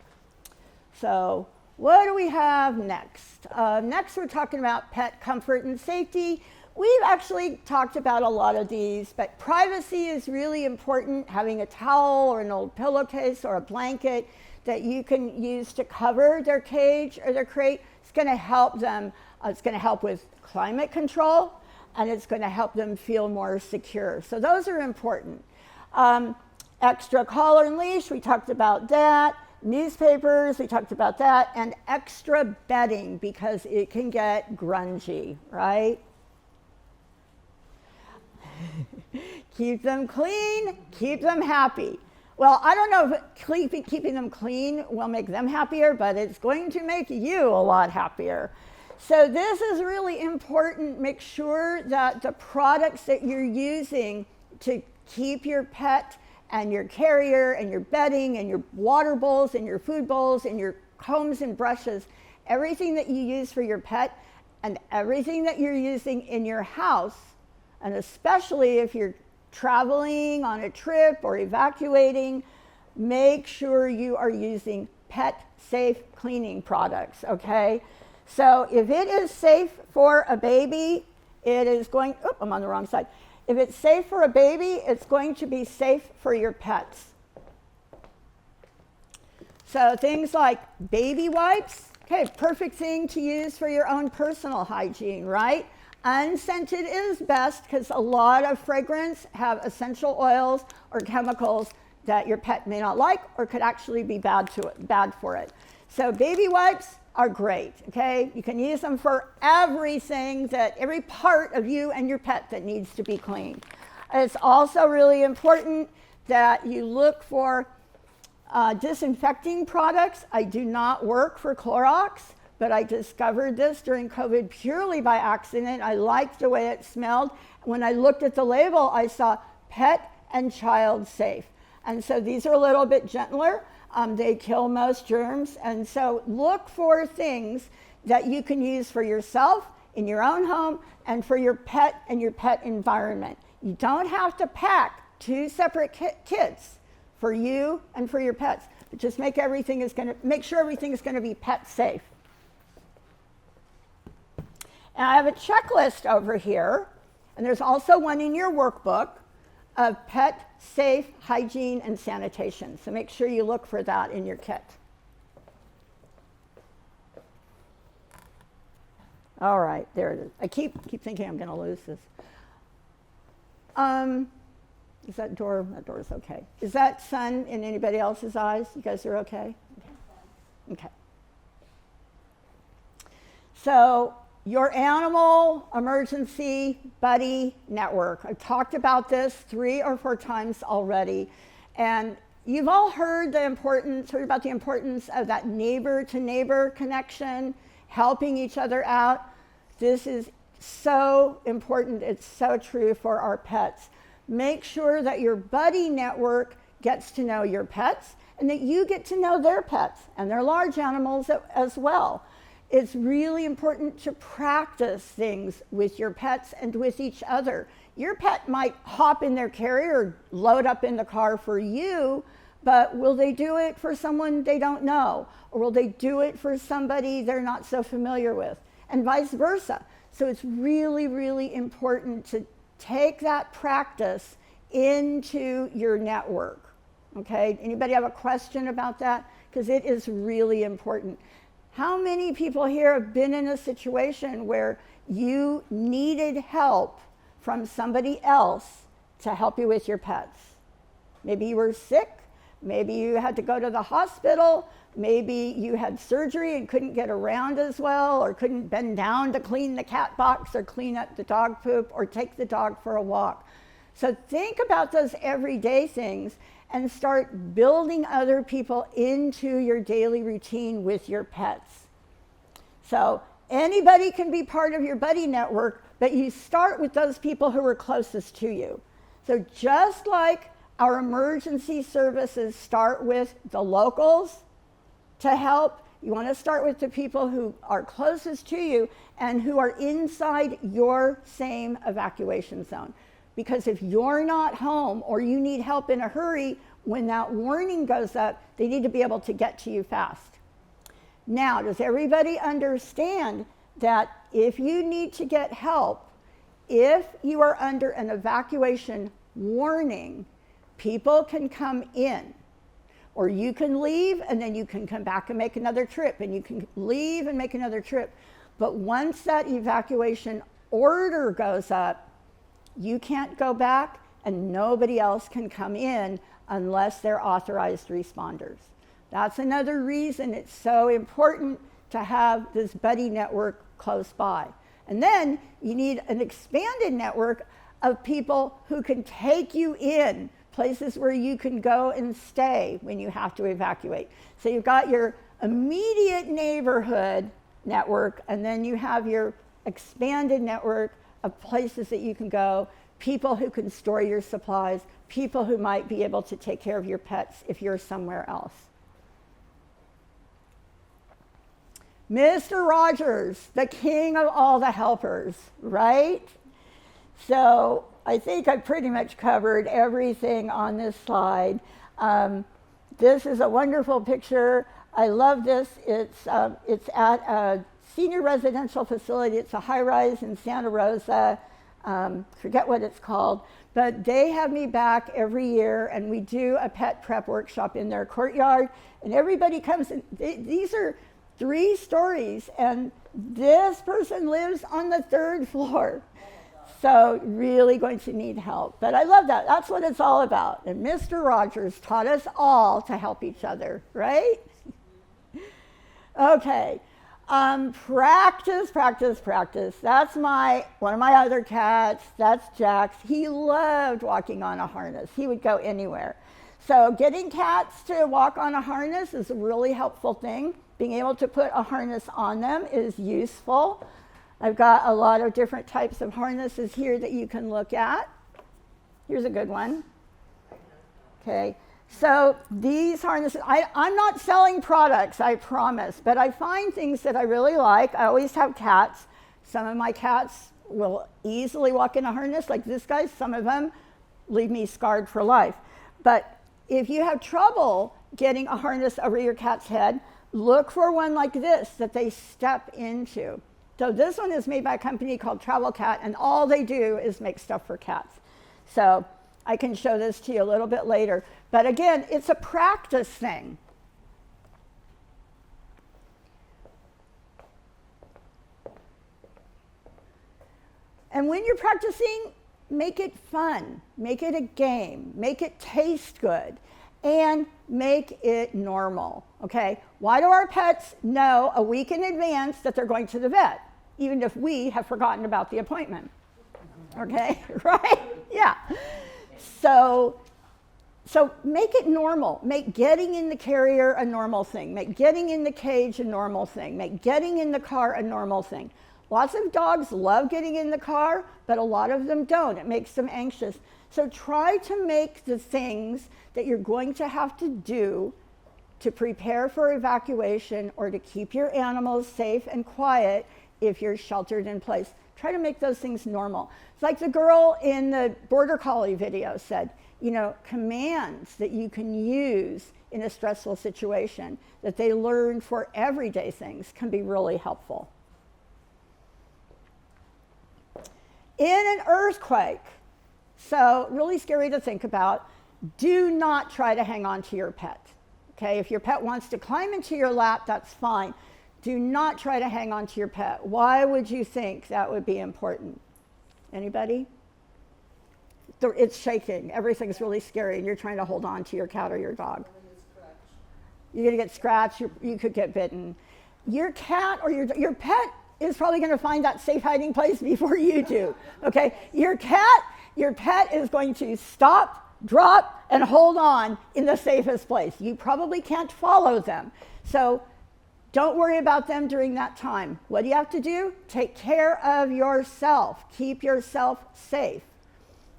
So what do we have next? Next, we're talking about pet comfort and safety. We've actually talked about a lot of these, but privacy is really important. Having a towel or an old pillowcase or a blanket that you can use to cover their cage or their crate is going to help them. It's going to help with climate control, and it's going to help them feel more secure. So those are important. Extra collar and leash, we talked about that. Newspapers, we talked about that. And extra bedding, because it can get grungy, right? Keep them clean, keep them happy. Well, I don't know if keeping them clean will make them happier, but it's going to make you a lot happier. So this is really important. Make sure that the products that you're using to keep your pet and your carrier and your bedding and your water bowls and your food bowls and your combs and brushes, everything that you use for your pet and everything that you're using in your house, and especially if you're traveling on a trip or evacuating, make sure you are using pet-safe cleaning products, okay? So if it is safe for a baby, it is going, I'm on the wrong side. If it's safe for a baby, it's going to be safe for your pets. So things like baby wipes, okay, perfect thing to use for your own personal hygiene, right? Unscented is best because a lot of fragrance have essential oils or chemicals that your pet may not like or could actually be bad for it. So baby wipes are great, okay? You can use them for everything, every part of you and your pet that needs to be cleaned. It's also really important that you look for disinfecting products. I do not work for Clorox, but I discovered this during COVID purely by accident. I liked the way it smelled. When I looked at the label, I saw pet and child safe. And so these are a little bit gentler. They kill most germs. And so look for things that you can use for yourself in your own home and for your pet and your pet environment. You don't have to pack 2 separate kits for you and for your pets, but just make sure everything is going to be pet safe. And I have a checklist over here, and there's also one in your workbook of pet safe hygiene and sanitation. So make sure you look for that in your kit. All right, there it is. I keep thinking I'm going to lose this. Is that door? That door's okay. Is that sun in anybody else's eyes? You guys are okay? Okay. So your animal emergency buddy network. I've talked about this 3 or 4 times already. And you've all heard about the importance of that neighbor to neighbor connection, helping each other out. This is so important. It's so true for our pets. Make sure that your buddy network gets to know your pets and that you get to know their pets and their large animals as well. It's really important to practice things with your pets and with each other. Your pet might hop in their carrier or load up in the car for you, but will they do it for someone they don't know? Or will they do it for somebody they're not so familiar with? And vice versa. So it's really, really important to take that practice into your network. Okay, anybody have a question about that? Because it is really important. How many people here have been in a situation where you needed help from somebody else to help you with your pets? Maybe you were sick, maybe you had to go to the hospital, maybe you had surgery and couldn't get around as well, or couldn't bend down to clean the cat box or clean up the dog poop or take the dog for a walk. So think about those everyday things and start building other people into your daily routine with your pets. So anybody can be part of your buddy network, but you start with those people who are closest to you. So just like our emergency services start with the locals to help, you want to start with the people who are closest to you and who are inside your same evacuation zone. Because if you're not home or you need help in a hurry, when that warning goes up, they need to be able to get to you fast. Now, does everybody understand that if you need to get help, if you are under an evacuation warning, people can come in, or you can leave and then you can come back and make another trip, and you can leave and make another trip. But once that evacuation order goes up, you can't go back and nobody else can come in unless they're authorized responders. That's another reason it's so important to have this buddy network close by. And then you need an expanded network of people who can take you in, places where you can go and stay when you have to evacuate. So you've got your immediate neighborhood network, and then you have your expanded network of places that you can go, people who can store your supplies, people who might be able to take care of your pets if you're somewhere else. Mr. Rogers, the king of all the helpers, right? So I think I pretty much covered everything on this slide. This is a wonderful picture. I love this. It's at a senior residential facility. It's a high-rise in Santa Rosa. Forget what it's called. But they have me back every year, and we do a pet prep workshop in their courtyard. And everybody comes in. These are 3 stories, and this person lives on the 3rd floor. So really going to need help. But I love that. That's what it's all about. And Mr. Rogers taught us all to help each other, right? Okay. Practice, practice, practice. That's one of my other cats. That's Jax. He loved walking on a harness. He would go anywhere. So getting cats to walk on a harness is a really helpful thing. Being able to put a harness on them is useful. I've got a lot of different types of harnesses here that you can look at. Here's a good one. Okay. So these harnesses, I'm not selling products, I promise, but I find things that I really like. I always have cats. Some of my cats will easily walk in a harness, like this guy. Some of them leave me scarred for life. But if you have trouble getting a harness over your cat's head, look for one like this that they step into. So this one is made by a company called Travel Cat, and all they do is make stuff for cats. So I can show this to you a little bit later. But again, it's a practice thing. And when you're practicing, make it fun. Make it a game. Make it taste good. and make it normal, okay? Why do our pets know a week in advance that they're going to the vet, even if we have forgotten about the appointment? Okay, right? Yeah. So make it normal. Make getting in the carrier a normal thing. Make getting in the cage a normal thing. Make getting in the car a normal thing. Lots of dogs love getting in the car, but a lot of them don't. It makes them anxious. So try to make the things that you're going to have to do to prepare for evacuation or to keep your animals safe and quiet if you're sheltered in place. Try to make those things normal. It's like the girl in the Border Collie video said, you know, commands that you can use in a stressful situation that they learn for everyday things can be really helpful. In an earthquake, so really scary to think about, do not try to hang on to your pet. Okay, if your pet wants to climb into your lap, that's fine. Do not try to hang on to your pet. Why would you think that would be important? Anybody? It's shaking. Everything's really scary, and you're trying to hold on to your cat or your dog. You're going to get scratched. You could get bitten. Your cat or your pet is probably going to find that safe hiding place before you do. Okay? Your pet is going to stop, drop, and hold on in the safest place. You probably can't follow them. So don't worry about them during that time. What do you have to do? Take care of yourself. Keep yourself safe.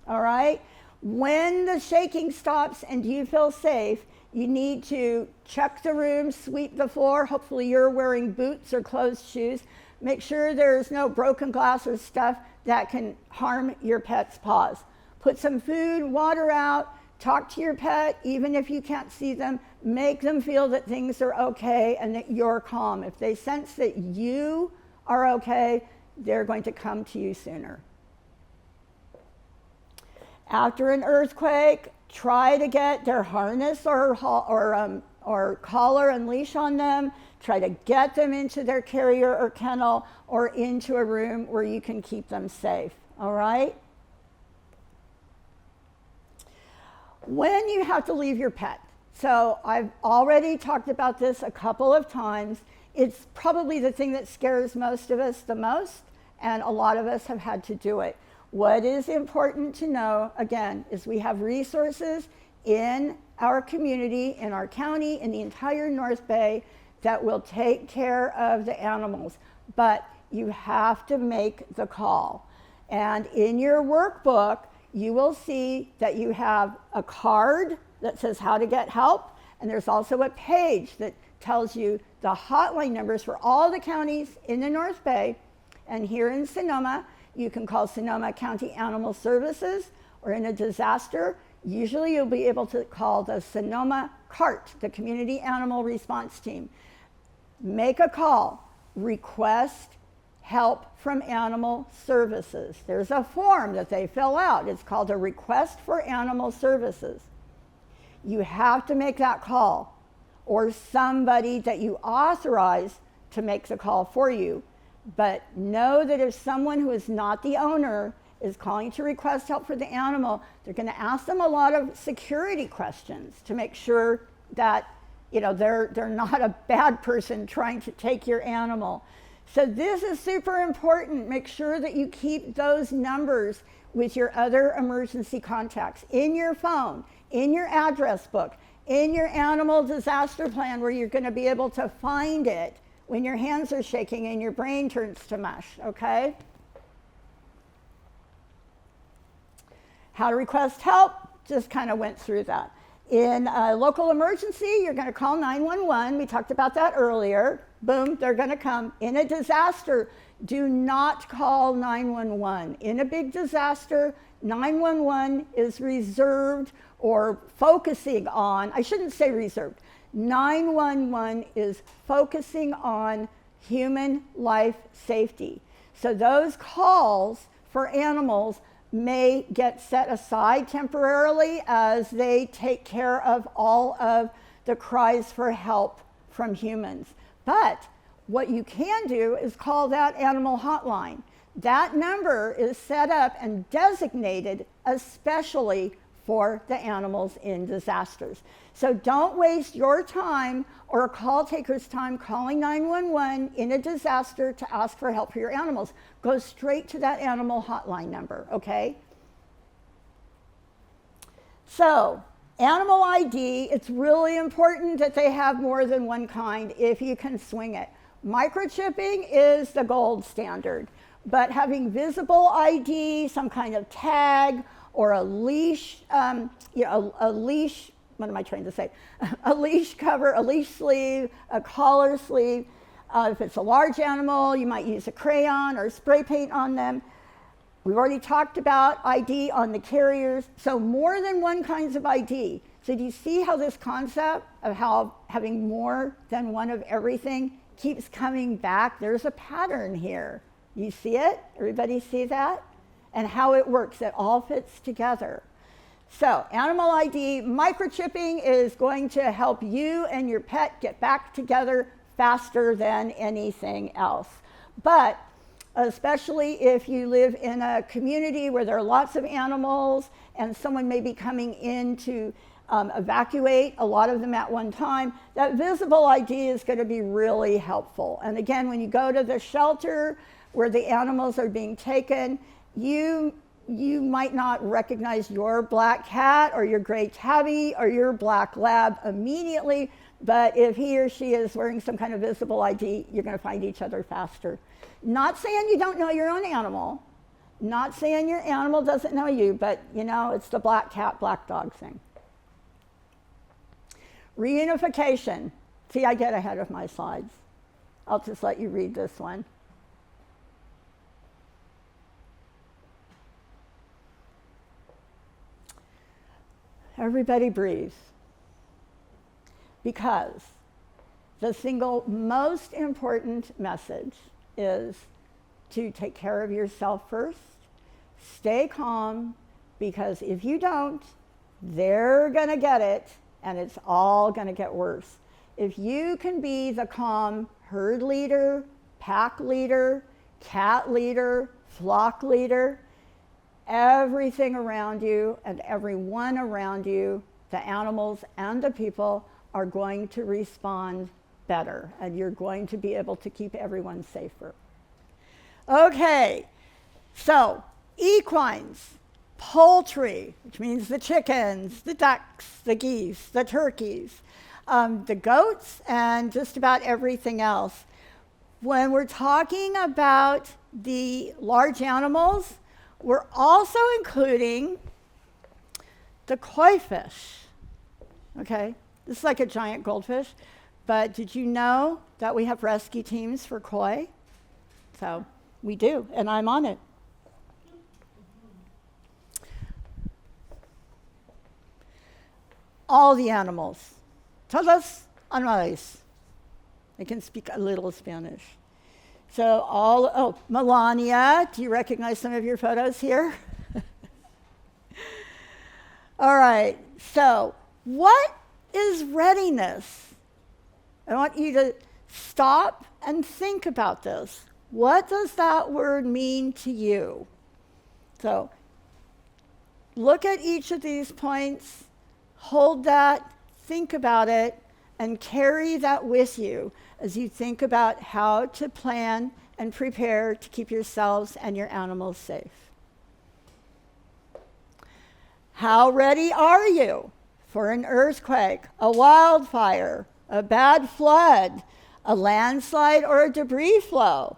All right? When the shaking stops and you feel safe, you need to check the room, sweep the floor. Hopefully you're wearing boots or closed shoes. Make sure there's no broken glass or stuff that can harm your pet's paws. Put some food, water out. Talk to your pet, even if you can't see them. Make them feel that things are okay and that you're calm. If they sense that you are okay, they're going to come to you sooner. After an earthquake, try to get their harness or collar and leash on them. Try to get them into their carrier or kennel or into a room where you can keep them safe, all right? When you have to leave your pet, so I've already talked about this a couple of times. It's probably the thing that scares most of us the most, and a lot of us have had to do it. What is important to know, again, is we have resources in our community, in our county, in the entire North Bay that will take care of the animals, but you have to make the call. And in your workbook, you will see that you have a card that says how to get help, and there's also a page that tells you the hotline numbers for all the counties in the North Bay. And here in Sonoma, you can call Sonoma County Animal Services, or in a disaster, usually you'll be able to call the Sonoma CART, the Community Animal Response Team. Make a call, request help from Animal Services. There's a form that they fill out. It's called a Request for Animal Services. You have to make that call, or somebody that you authorize to make the call for you. But know that if someone who is not the owner is calling to request help for the animal, they're going to ask them a lot of security questions to make sure that, you know, they're not a bad person trying to take your animal. So this is super important. Make sure that you keep those numbers with your other emergency contacts in your phone, in your address book, in your animal disaster plan, where you're going to be able to find it when your hands are shaking and your brain turns to mush, okay? How to request help, just kind of went through that. In a local emergency, you're going to call 911. We talked about that earlier. Boom, they're going to come. In a disaster, do not call 911. In a big disaster, 911 is reserved or focusing on, I shouldn't say reserved, 911 is focusing on human life safety. So those calls for animals may get set aside temporarily as they take care of all of the cries for help from humans. But what you can do is call that animal hotline. That number is set up and designated especially for the animals in disasters. So don't waste your time or a call taker's time calling 911 in a disaster to ask for help for your animals. Go straight to that animal hotline number, okay? So, animal ID, it's really important that they have more than one kind if you can swing it. Microchipping is the gold standard, but having visible ID, some kind of tag, or a leash, a leash, what am I trying to say? A leash cover, a leash sleeve, a collar sleeve. If it's a large animal, you might use a crayon or spray paint on them. We've already talked about ID on the carriers, so more than one kinds of ID. So do you see how this concept of how having more than one of everything keeps coming back? There's a pattern here. You see it? Everybody see that? And how it works, it all fits together. So animal ID, microchipping is going to help you and your pet get back together faster than anything else. But especially if you live in a community where there are lots of animals and someone may be coming in to evacuate a lot of them at one time, that visible ID is going to be really helpful. And again, when you go to the shelter where the animals are being taken, you might not recognize your black cat or your gray tabby or your black lab immediately, but if he or she is wearing some kind of visible ID, you're going to find each other faster. Not saying you don't know your own animal, not saying your animal doesn't know you, but it's the black cat, black dog thing. Reunification. See, I get ahead of my slides. I'll just let you read this one. Everybody breathe. Because the single most important message is to take care of yourself first, stay calm, because if you don't, they're going to get it, and it's all going to get worse. If you can be the calm herd leader, pack leader, cat leader, flock leader, everything around you and everyone around you, the animals and the people, are going to respond better, and you're going to be able to keep everyone safer. Okay, so equines, poultry, which means the chickens, the ducks, the geese, the turkeys, the goats, and just about everything else. When we're talking about the large animals, we're also including the koi fish. Okay, this is like a giant goldfish, but did you know that we have rescue teams for koi? So we do, and I'm on it. All the animals. Todos animales. I can speak a little Spanish. So Melania, do you recognize some of your photos here? All right, so what is readiness? I want you to stop and think about this. What does that word mean to you? So look at each of these points, hold that, think about it, and carry that with you as you think about how to plan and prepare to keep yourselves and your animals safe. How ready are you for an earthquake, a wildfire, a bad flood, a landslide or a debris flow,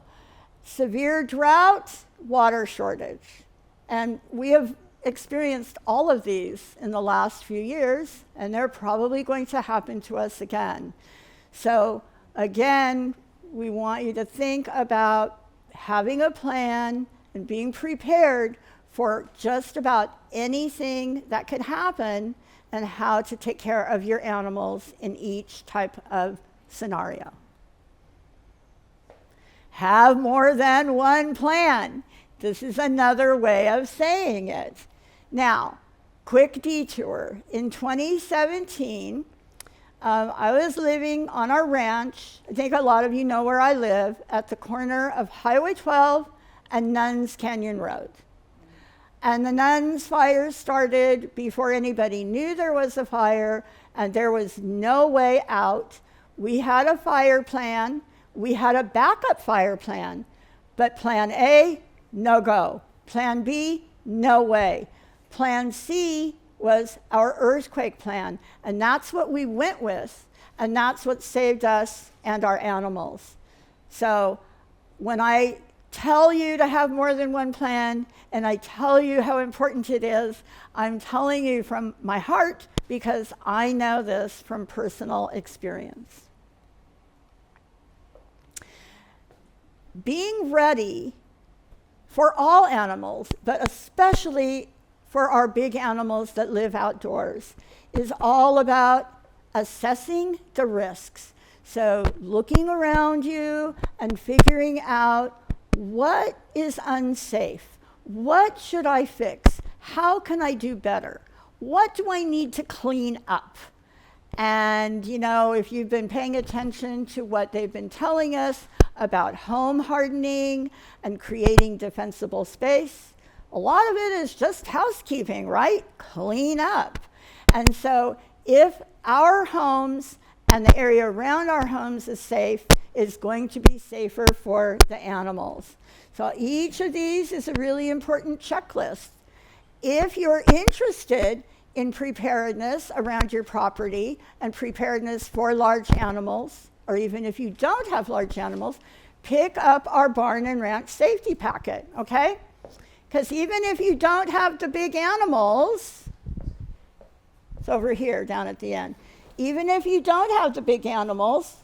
severe drought, water shortage? And we have experienced all of these in the last few years, and they're probably going to happen to us again. So again, we want you to think about having a plan and being prepared for just about anything that could happen and how to take care of your animals in each type of scenario. Have more than one plan. This is another way of saying it. Now, quick detour. In 2017, I was living on our ranch. I think a lot of you know where I live, at the corner of Highway 12 and Nuns Canyon Road. And the nuns' fire started before anybody knew there was a fire, and there was no way out. We had a fire plan. We had a backup fire plan. But plan A, no go. Plan B, no way. Plan C was our earthquake plan, and that's what we went with, and that's what saved us and our animals. So when I tell you to have more than one plan, and I tell you how important it is, I'm telling you from my heart because I know this from personal experience. Being ready for all animals, but especially for our big animals that live outdoors, is all about assessing the risks. So looking around you and figuring out what is unsafe. What should I fix? How can I do better? What do I need to clean up? And, you know, if you've been paying attention to what they've been telling us about home hardening and creating defensible space, a lot of it is just housekeeping, right? Clean up. And so if our homes and the area around our homes is safe, it's going to be safer for the animals. So each of these is a really important checklist. If you're interested in preparedness around your property and preparedness for large animals, or even if you don't have large animals, pick up our barn and ranch safety packet, okay? Because even if you don't have the big animals, it's over here down at the end. Even if you don't have the big animals,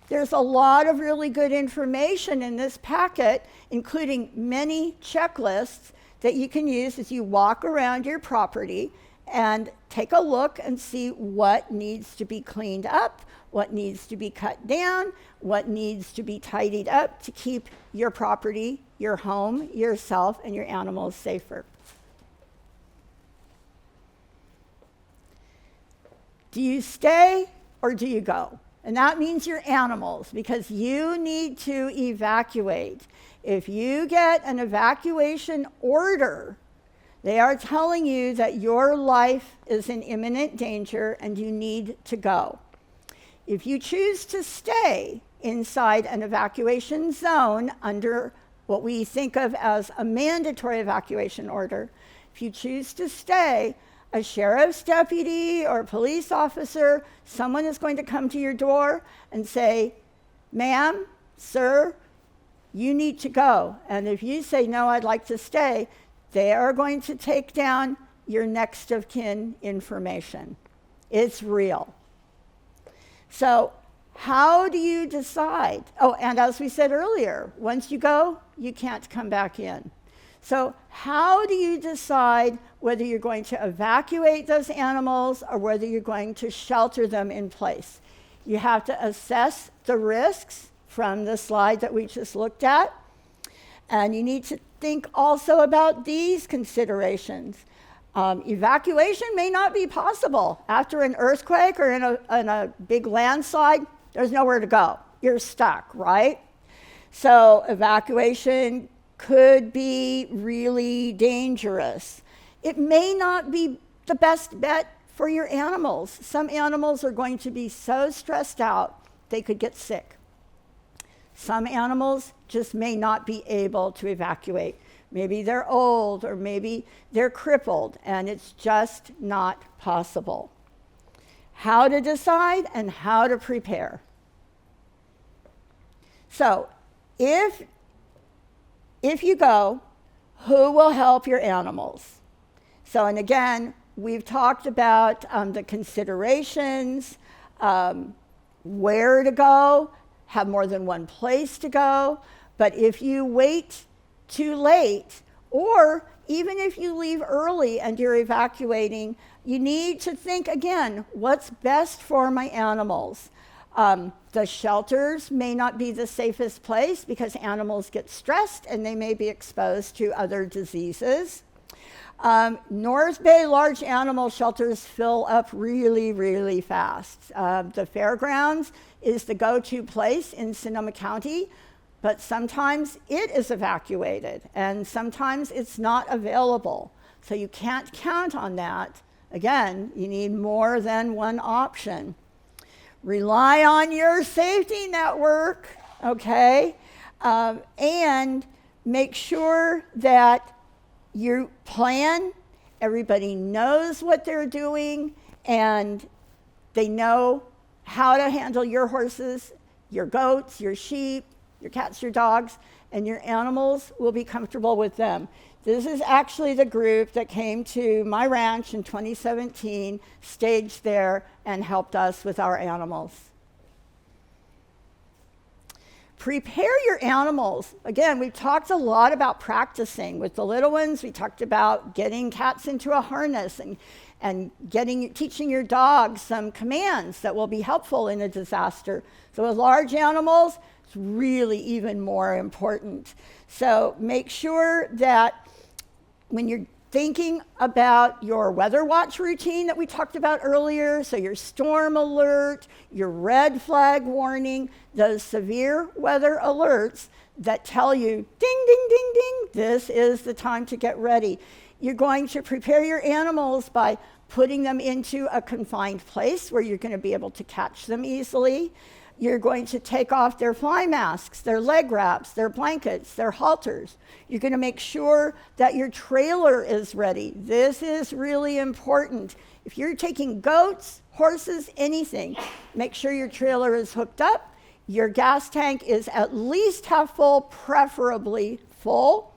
there's a lot of really good information in this packet, including many checklists that you can use as you walk around your property and take a look and see what needs to be cleaned up, what needs to be cut down, what needs to be tidied up to keep your property, your home, yourself, and your animals safer. Do you stay or do you go? And that means your animals, because you need to evacuate. If you get an evacuation order, they are telling you that your life is in imminent danger and you need to go. If you choose to stay inside an evacuation zone under what we think of as a mandatory evacuation order, if you choose to stay, a sheriff's deputy or police officer, someone is going to come to your door and say, ma'am, sir, you need to go. And if you say, no, I'd like to stay, they are going to take down your next of kin information. It's real. So how do you decide? Oh, and as we said earlier, once you go, you can't come back in. So how do you decide whether you're going to evacuate those animals or whether you're going to shelter them in place? You have to assess the risks from the slide that we just looked at. And you need to think also about these considerations. Evacuation may not be possible. After an earthquake or in a big landslide, there's nowhere to go. You're stuck, right? So evacuation could be really dangerous. It may not be the best bet for your animals. Some animals are going to be so stressed out, they could get sick. Some animals just may not be able to evacuate. Maybe they're old or maybe they're crippled and it's just not possible. How to decide and how to prepare. So if you go, who will help your animals? So, and again, we've talked about the considerations, where to go, have more than one place to go. But if you wait too late, or even if you leave early and you're evacuating, you need to think again, what's best for my animals? The shelters may not be the safest place because animals get stressed and they may be exposed to other diseases. North Bay large animal shelters fill up really, really fast. The fairgrounds is the go-to place in Sonoma County, but sometimes it is evacuated, and sometimes it's not available. So you can't count on that. Again, you need more than one option. Rely on your safety network, okay? And make sure that you plan, everybody knows what they're doing, and they know how to handle your horses, your goats, your sheep, your cats, your dogs, and your animals will be comfortable with them. This is actually the group that came to my ranch in 2017, staged there, and helped us with our animals. Prepare your animals. Again, we've talked a lot about practicing. With the little ones, we talked about getting cats into a harness and teaching your dog some commands that will be helpful in a disaster. So with large animals, it's really even more important. So make sure that when you're thinking about your weather watch routine that we talked about earlier, so your storm alert, your red flag warning, those severe weather alerts that tell you, ding, ding, ding, ding, this is the time to get ready. You're going to prepare your animals by putting them into a confined place where you're going to be able to catch them easily. You're going to take off their fly masks, their leg wraps, their blankets, their halters. You're going to make sure that your trailer is ready. This is really important. If you're taking goats, horses, anything, make sure your trailer is hooked up. Your gas tank is at least half full, preferably full.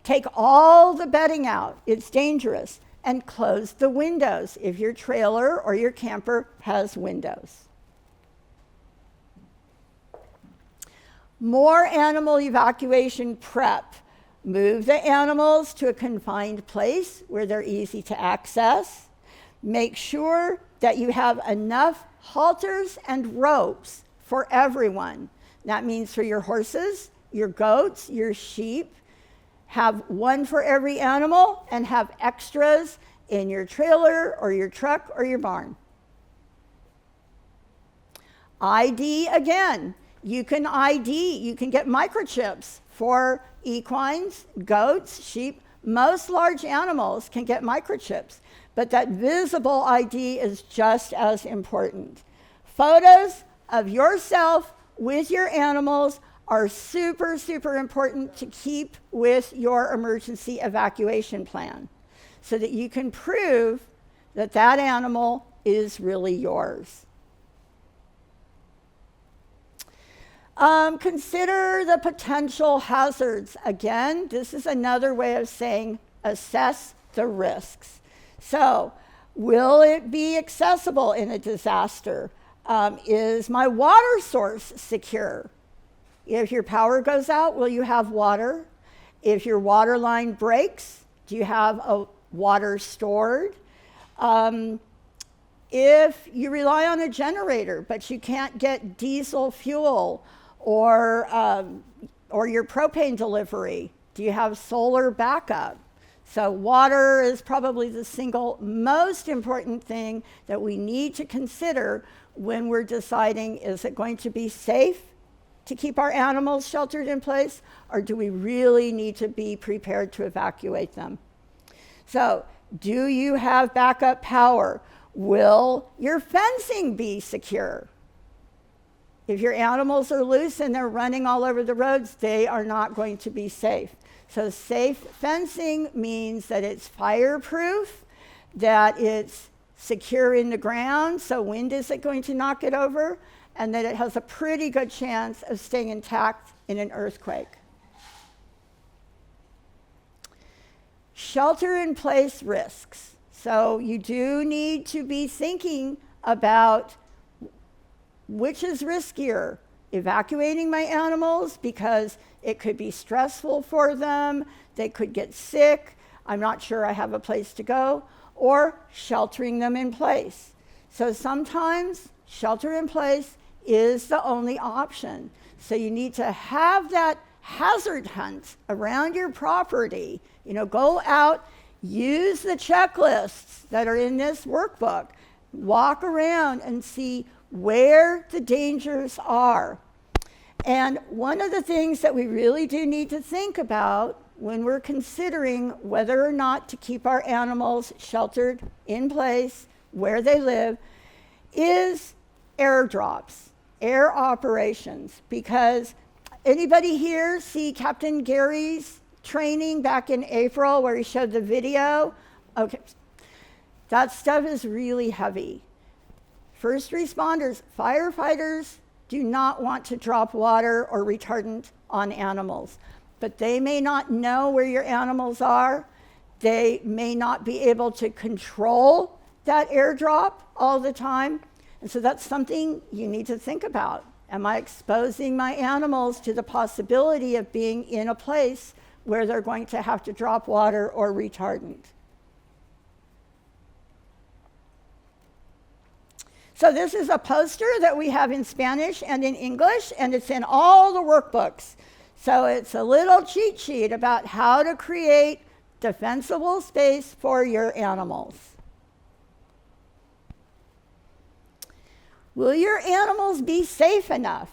Take all the bedding out. It's dangerous. And close the windows if your trailer or your camper has windows. More animal evacuation prep. Move the animals to a confined place where they're easy to access. Make sure that you have enough halters and ropes for everyone. That means for your horses, your goats, your sheep. Have one for every animal and have extras in your trailer or your truck or your barn. ID again. You can ID, you can get microchips for equines, goats, sheep. Most large animals can get microchips, but that visible ID is just as important. Photos of yourself with your animals are super, super important to keep with your emergency evacuation plan so that you can prove that that animal is really yours. Consider the potential hazards. Again, this is another way of saying assess the risks. So, will it be accessible in a disaster? Is my water source secure? If your power goes out, will you have water? If your water line breaks, do you have water stored? If you rely on a generator, but you can't get diesel fuel or your propane delivery, do you have solar backup? So water is probably the single most important thing that we need to consider when we're deciding, is it going to be safe to keep our animals sheltered in place, or do we really need to be prepared to evacuate them? So, do you have backup power? Will your fencing be secure? If your animals are loose and they're running all over the roads, they are not going to be safe. So safe fencing means that it's fireproof, that it's secure in the ground, so wind isn't going to knock it over, and that it has a pretty good chance of staying intact in an earthquake. Shelter-in-place risks. So you do need to be thinking about which is riskier, evacuating my animals because it could be stressful for them, they could get sick, I'm not sure I have a place to go, or sheltering them in place. So sometimes shelter in place is the only option. So you need to have that hazard hunt around your property. Go out, use the checklists that are in this workbook, walk around and see where the dangers are. And one of the things that we really do need to think about when we're considering whether or not to keep our animals sheltered in place where they live is airdrops, air operations. Because anybody here see Captain Gary's training back in April where he showed the video? Okay, that stuff is really heavy. First responders, firefighters do not want to drop water or retardant on animals, but they may not know where your animals are. They may not be able to control that airdrop all the time. And so that's something you need to think about. Am I exposing my animals to the possibility of being in a place where they're going to have to drop water or retardant? So this is a poster that we have in Spanish and in English, and it's in all the workbooks. So it's a little cheat sheet about how to create defensible space for your animals. Will your animals be safe enough?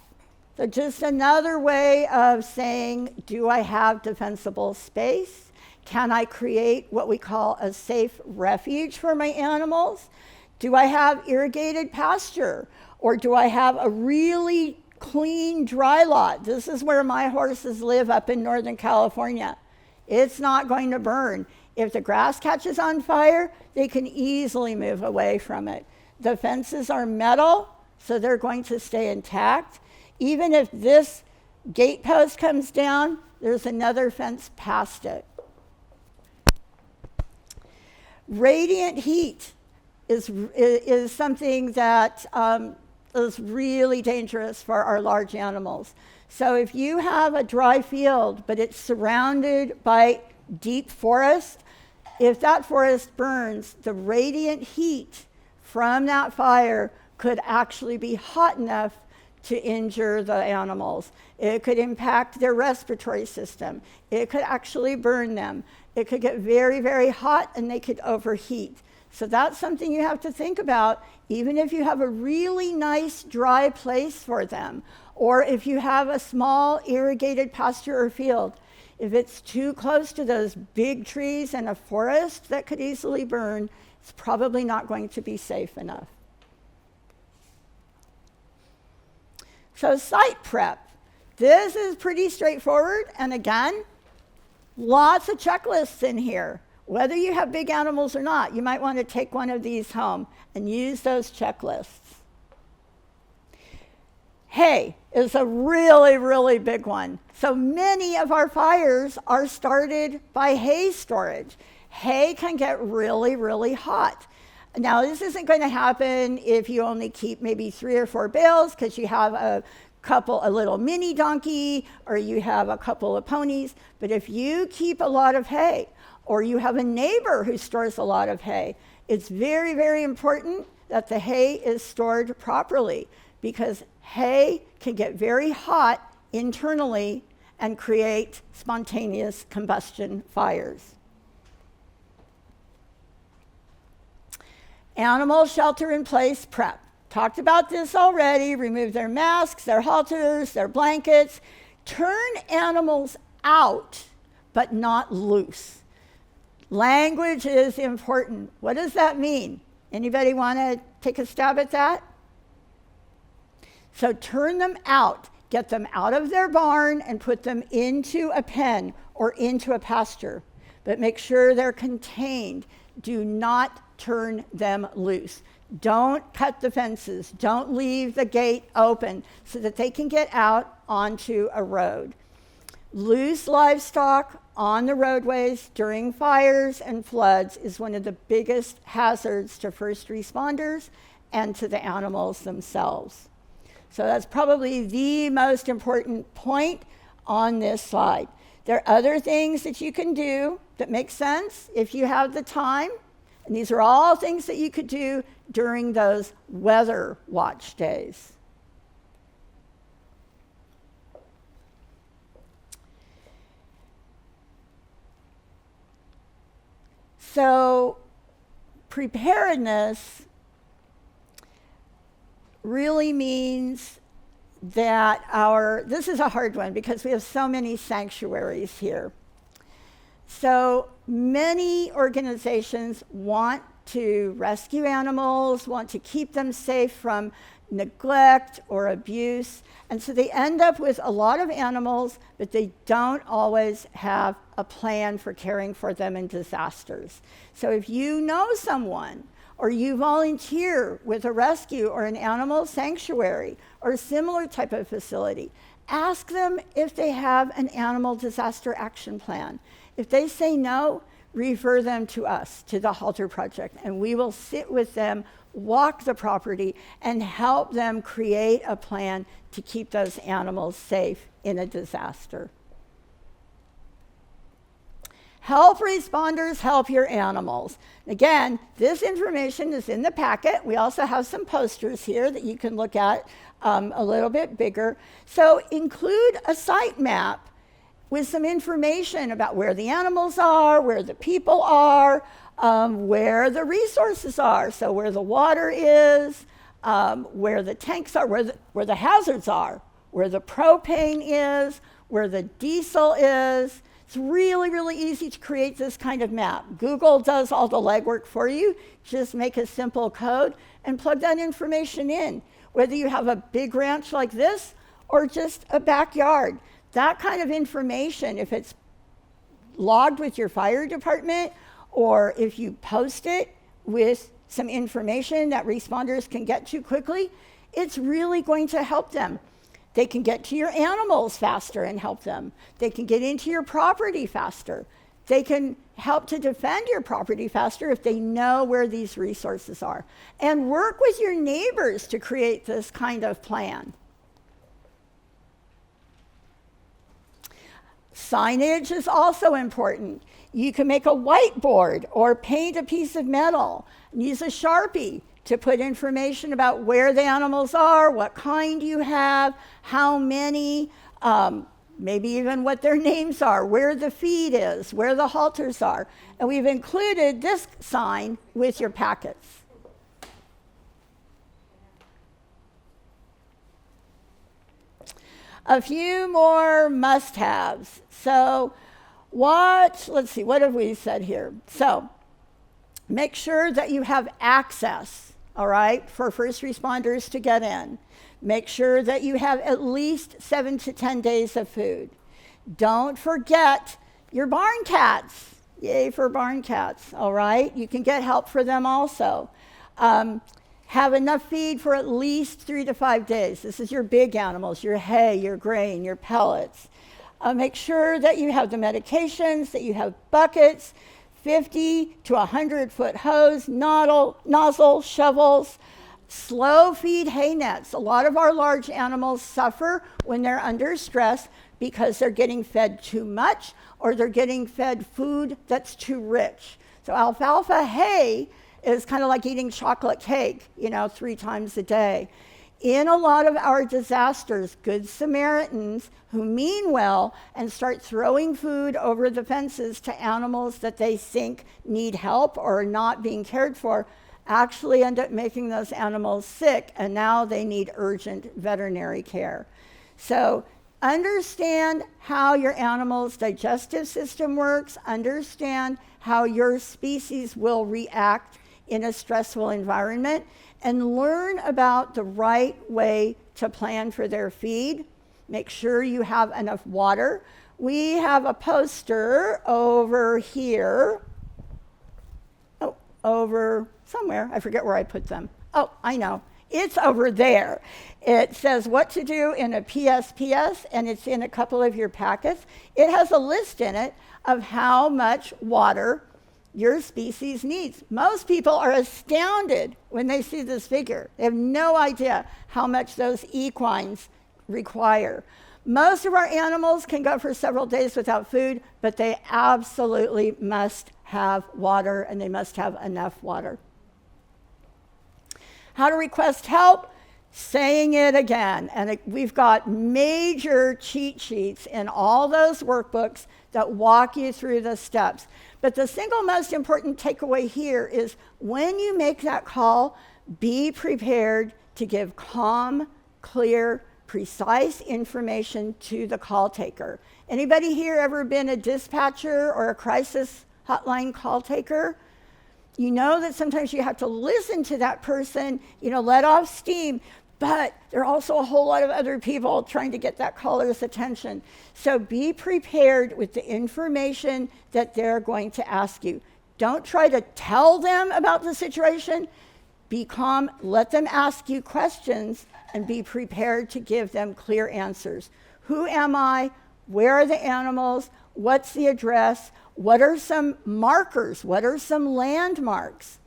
So just another way of saying, do I have defensible space? Can I create what we call a safe refuge for my animals? Do I have irrigated pasture? Or do I have a really clean dry lot? This is where my horses live up in Northern California. It's not going to burn. If the grass catches on fire, they can easily move away from it. The fences are metal, so they're going to stay intact. Even if this gate post comes down, there's another fence past it. Radiant heat is something that is really dangerous for our large animals. So if you have a dry field, but it's surrounded by deep forest, if that forest burns, the radiant heat from that fire could actually be hot enough to injure the animals. It could impact their respiratory system. It could actually burn them. It could get very, very hot and they could overheat. So that's something you have to think about, even if you have a really nice dry place for them, or if you have a small irrigated pasture or field. If it's too close to those big trees and a forest that could easily burn, it's probably not going to be safe enough. So site prep. This is pretty straightforward, and again, lots of checklists in here. Whether you have big animals or not, you might want to take one of these home and use those checklists. Hay is a really, really big one. So many of our fires are started by hay storage. Hay can get really, really hot. Now, this isn't going to happen if you only keep maybe 3 or 4 bales because you have a little mini donkey, or you have a couple of ponies. But if you keep a lot of hay, or you have a neighbor who stores a lot of hay, it's very, very important that the hay is stored properly, because hay can get very hot internally and create spontaneous combustion fires. Animal shelter in place prep. Talked about this already. Remove their masks, their halters, their blankets. Turn animals out, but not loose. Language is important. What does that mean? Anybody want to take a stab at that? So turn them out. Get them out of their barn and put them into a pen or into a pasture. But make sure they're contained. Do not turn them loose. Don't cut the fences. Don't leave the gate open so that they can get out onto a road. Loose livestock on the roadways during fires and floods is one of the biggest hazards to first responders and to the animals themselves. So that's probably the most important point on this slide. There are other things that you can do that make sense if you have the time. And these are all things that you could do during those weather watch days. So preparedness really means that this is a hard one because we have so many sanctuaries here. So many organizations want to rescue animals, want to keep them safe from neglect or abuse. And so they end up with a lot of animals, but they don't always have a plan for caring for them in disasters. So if you know someone, or you volunteer with a rescue or an animal sanctuary or a similar type of facility, ask them if they have an animal disaster action plan. If they say no, refer them to us, to the Halter Project, and we will sit with them, walk the property, and help them create a plan to keep those animals safe in a disaster. Help responders help your animals. Again, this information is in the packet. We also have some posters here that you can look at a little bit bigger. So include a site map with some information about where the animals are, where the people are, where the resources are. So where the water is, where the tanks are, where the hazards are, where the propane is, where the diesel is. It's really, really easy to create this kind of map. Google does all the legwork for you. Just make a simple code and plug that information in. Whether you have a big ranch like this or just a backyard, that kind of information, if it's logged with your fire department or if you post it with some information that responders can get to quickly, it's really going to help them. They can get to your animals faster and help them. They can get into your property faster. They can help to defend your property faster if they know where these resources are. And work with your neighbors to create this kind of plan. Signage is also important. You can make a whiteboard or paint a piece of metal and use a Sharpie to put information about where the animals are, what kind you have, how many, maybe even what their names are, where the feed is, where the halters are. And we've included this sign with your packets. A few more must-haves. So let's see, what have we said here? So make sure that you have access, all right, for first responders to get in. Make sure that you have at least 7 to 10 days of food. Don't forget your barn cats. Yay for barn cats, all right? You can get help for them also. Have enough feed for at least 3 to 5 days. This is your big animals, your hay, your grain, your pellets. Make sure that you have the medications, that you have buckets, 50 to 100-foot hose, nozzle, shovels, slow feed hay nets. A lot of our large animals suffer when they're under stress because they're getting fed too much or they're getting fed food that's too rich. So alfalfa hay is kind of like eating chocolate cake, 3 times a day. In a lot of our disasters, Good Samaritans who mean well and start throwing food over the fences to animals that they think need help or are not being cared for actually end up making those animals sick, and now they need urgent veterinary care. So understand how your animal's digestive system works, understand how your species will react in a stressful environment, and learn about the right way to plan for their feed. Make sure you have enough water. We have a poster over here. Over somewhere. I forget where I put them. Oh, I know. It's over there. It says what to do in a PSPS, and it's in a couple of your packets. It has a list in it of how much water your species needs. Most people are astounded when they see this figure. They have no idea how much those equines require. Most of our animals can go for several days without food, but they absolutely must have water, and they must have enough water. How to request help? Saying it again. And we've got major cheat sheets in all those workbooks that walk you through the steps. But the single most important takeaway here is when you make that call, be prepared to give calm, clear, precise information to the call taker. Anybody here ever been a dispatcher or a crisis hotline call taker? You know that sometimes you have to listen to that person, let off steam, but there are also a whole lot of other people trying to get that caller's attention. So be prepared with the information that they're going to ask you. Don't try to tell them about the situation. Be calm, let them ask you questions, and be prepared to give them clear answers. Who am I? Where are the animals? What's the address? What are some markers? What are some landmarks?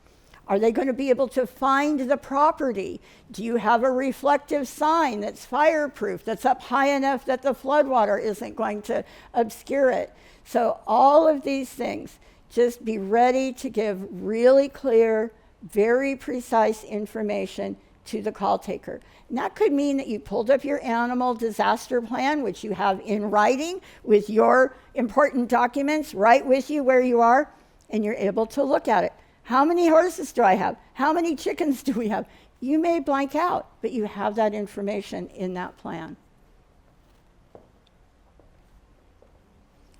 Are they going to be able to find the property? Do you have a reflective sign that's fireproof, that's up high enough that the floodwater isn't going to obscure it? So all of these things, just be ready to give really clear, very precise information to the call taker. And that could mean that you pulled up your animal disaster plan, which you have in writing with your important documents right with you where you are, and you're able to look at it. How many horses do I have? How many chickens do we have? You may blank out, but you have that information in that plan.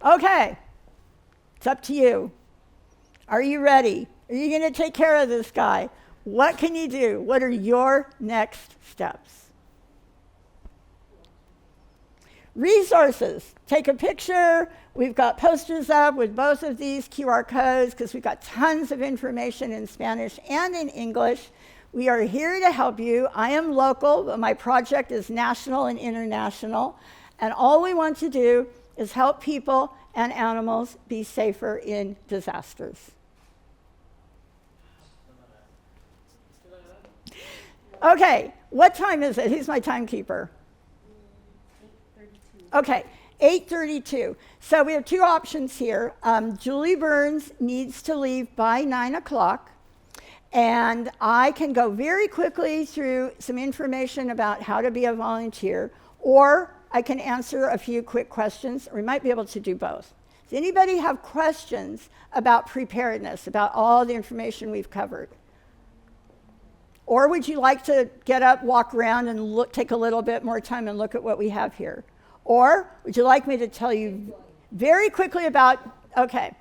Okay, it's up to you. Are you ready? Are you going to take care of this guy? What can you do? What are your next steps? Resources. Take a picture. We've got posters up with both of these QR codes because we've got tons of information in Spanish and in English. We are here to help you. I am local, but my project is national and international. And all we want to do is help people and animals be safer in disasters. Okay, what time is it? He's my timekeeper. 8:32. Okay, 8:32. So we have two options here. Julie Burns needs to leave by 9 o'clock, and I can go very quickly through some information about how to be a volunteer, or I can answer a few quick questions, or we might be able to do both. Does anybody have questions about preparedness, about all the information we've covered? Or would you like to get up, walk around, and take a little bit more time and look at what we have here? Or would you like me to tell you very quickly about, okay.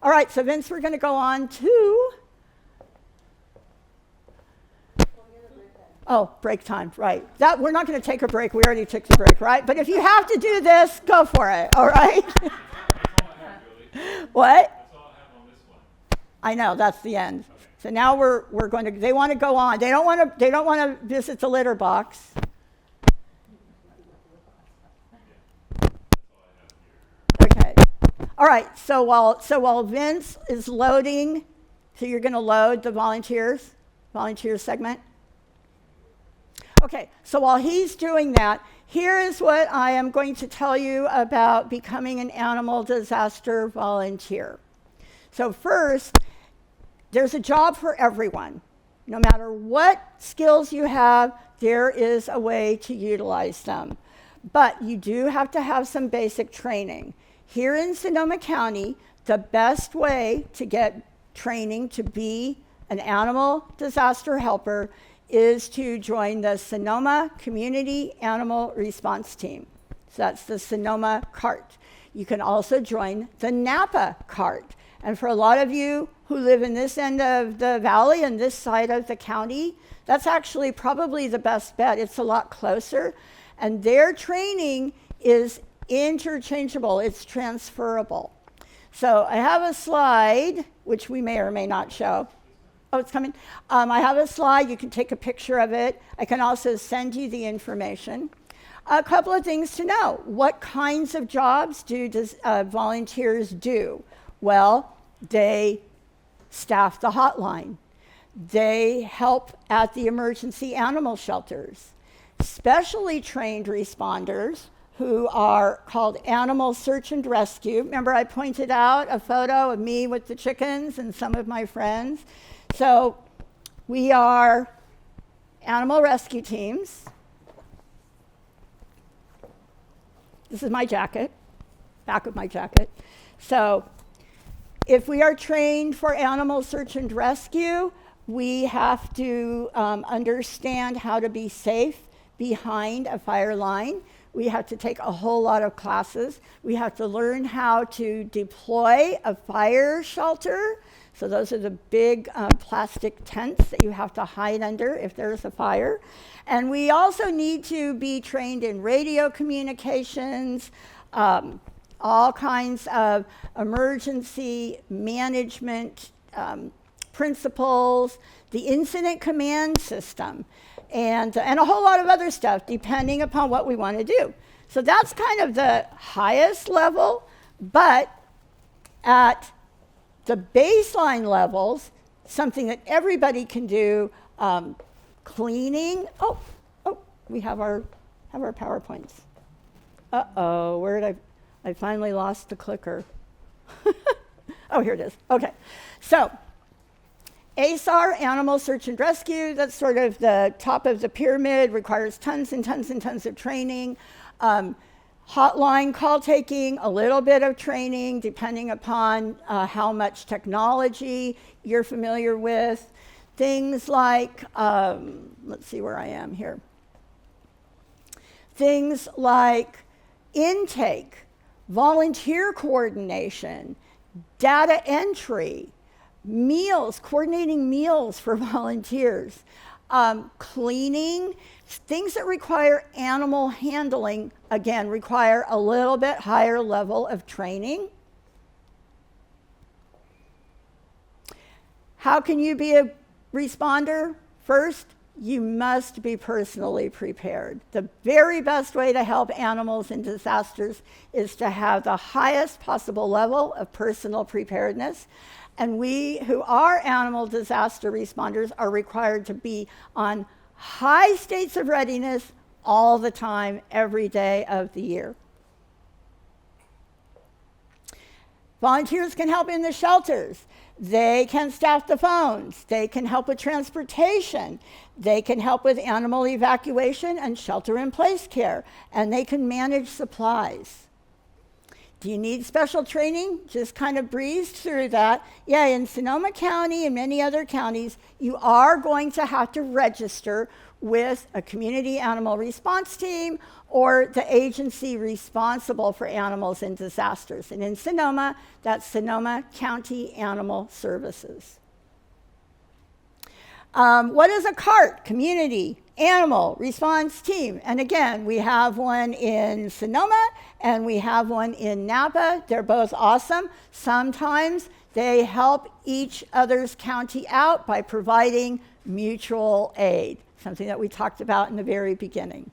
All right, so Vince, we're going to go on to, break time, right. That we're not going to take a break. We already took the break, right? But if you have to do this, go for it, all right? What? That's all I have on this one. I know, that's the end. Okay. So now we're going to, they want to go on. They don't want to visit the litter box. Okay. All right, so while Vince is loading, so you're going to load the volunteer segment. Okay, so while he's doing that, here is what I am going to tell you about becoming an animal disaster volunteer. So first, there's a job for everyone. No matter what skills you have, there is a way to utilize them. But you do have to have some basic training. Here in Sonoma County, the best way to get training to be an animal disaster helper is to join the Sonoma Community Animal Response Team. So that's the Sonoma CART. You can also join the Napa CART. And for a lot of you who live in this end of the valley and this side of the county, that's actually probably the best bet. It's a lot closer. And their training is interchangeable. It's transferable. So I have a slide, which we may or may not show. Oh, it's coming. I have a slide. You can take a picture of it. I can also send you the information. A couple of things to know. What kinds of jobs do volunteers do? Well, they staff the hotline. They help at the emergency animal shelters. Specially trained responders who are called animal search and rescue. Remember I pointed out a photo of me with the chickens and some of my friends. So we are animal rescue teams. This is my jacket, back of my jacket. So if we are trained for animal search and rescue, we have to understand how to be safe behind a fire line. We have to take a whole lot of classes. We have to learn how to deploy a fire shelter. So those are the big plastic tents that you have to hide under if there's a fire. And we also need to be trained in radio communications, all kinds of emergency management principles, the incident command system, and a whole lot of other stuff depending upon what we want to do. So that's kind of the highest level, but at the baseline levels, something that everybody can do, cleaning. Oh, we have our PowerPoints. Uh-oh, where did I finally lost the clicker. Oh, here it is. Okay. So, ASAR, Animal Search and Rescue, that's sort of the top of the pyramid, requires tons and tons and tons of training. Hotline call taking, a little bit of training, depending upon how much technology you're familiar with. Things like, let's see where I am here. Things like intake, volunteer coordination, data entry, meals, coordinating meals for volunteers, cleaning, things that require animal handling, again, require a little bit higher level of training. How can you be a responder? First, you must be personally prepared. The very best way to help animals in disasters is to have the highest possible level of personal preparedness. And we who are animal disaster responders are required to be on high states of readiness all the time, every day of the year. Volunteers can help in the shelters. They can staff the phones. They can help with transportation. They can help with animal evacuation and shelter-in-place care. And they can manage supplies. Do you need special training? Just kind of breezed through that. Yeah, in Sonoma County and many other counties, you are going to have to register with a community animal response team or the agency responsible for animals in disasters. And in Sonoma, that's Sonoma County Animal Services. What is a CART, Community Animal Response Team? And again, we have one in Sonoma and we have one in Napa. They're both awesome. Sometimes they help each other's county out by providing mutual aid, something that we talked about in the very beginning.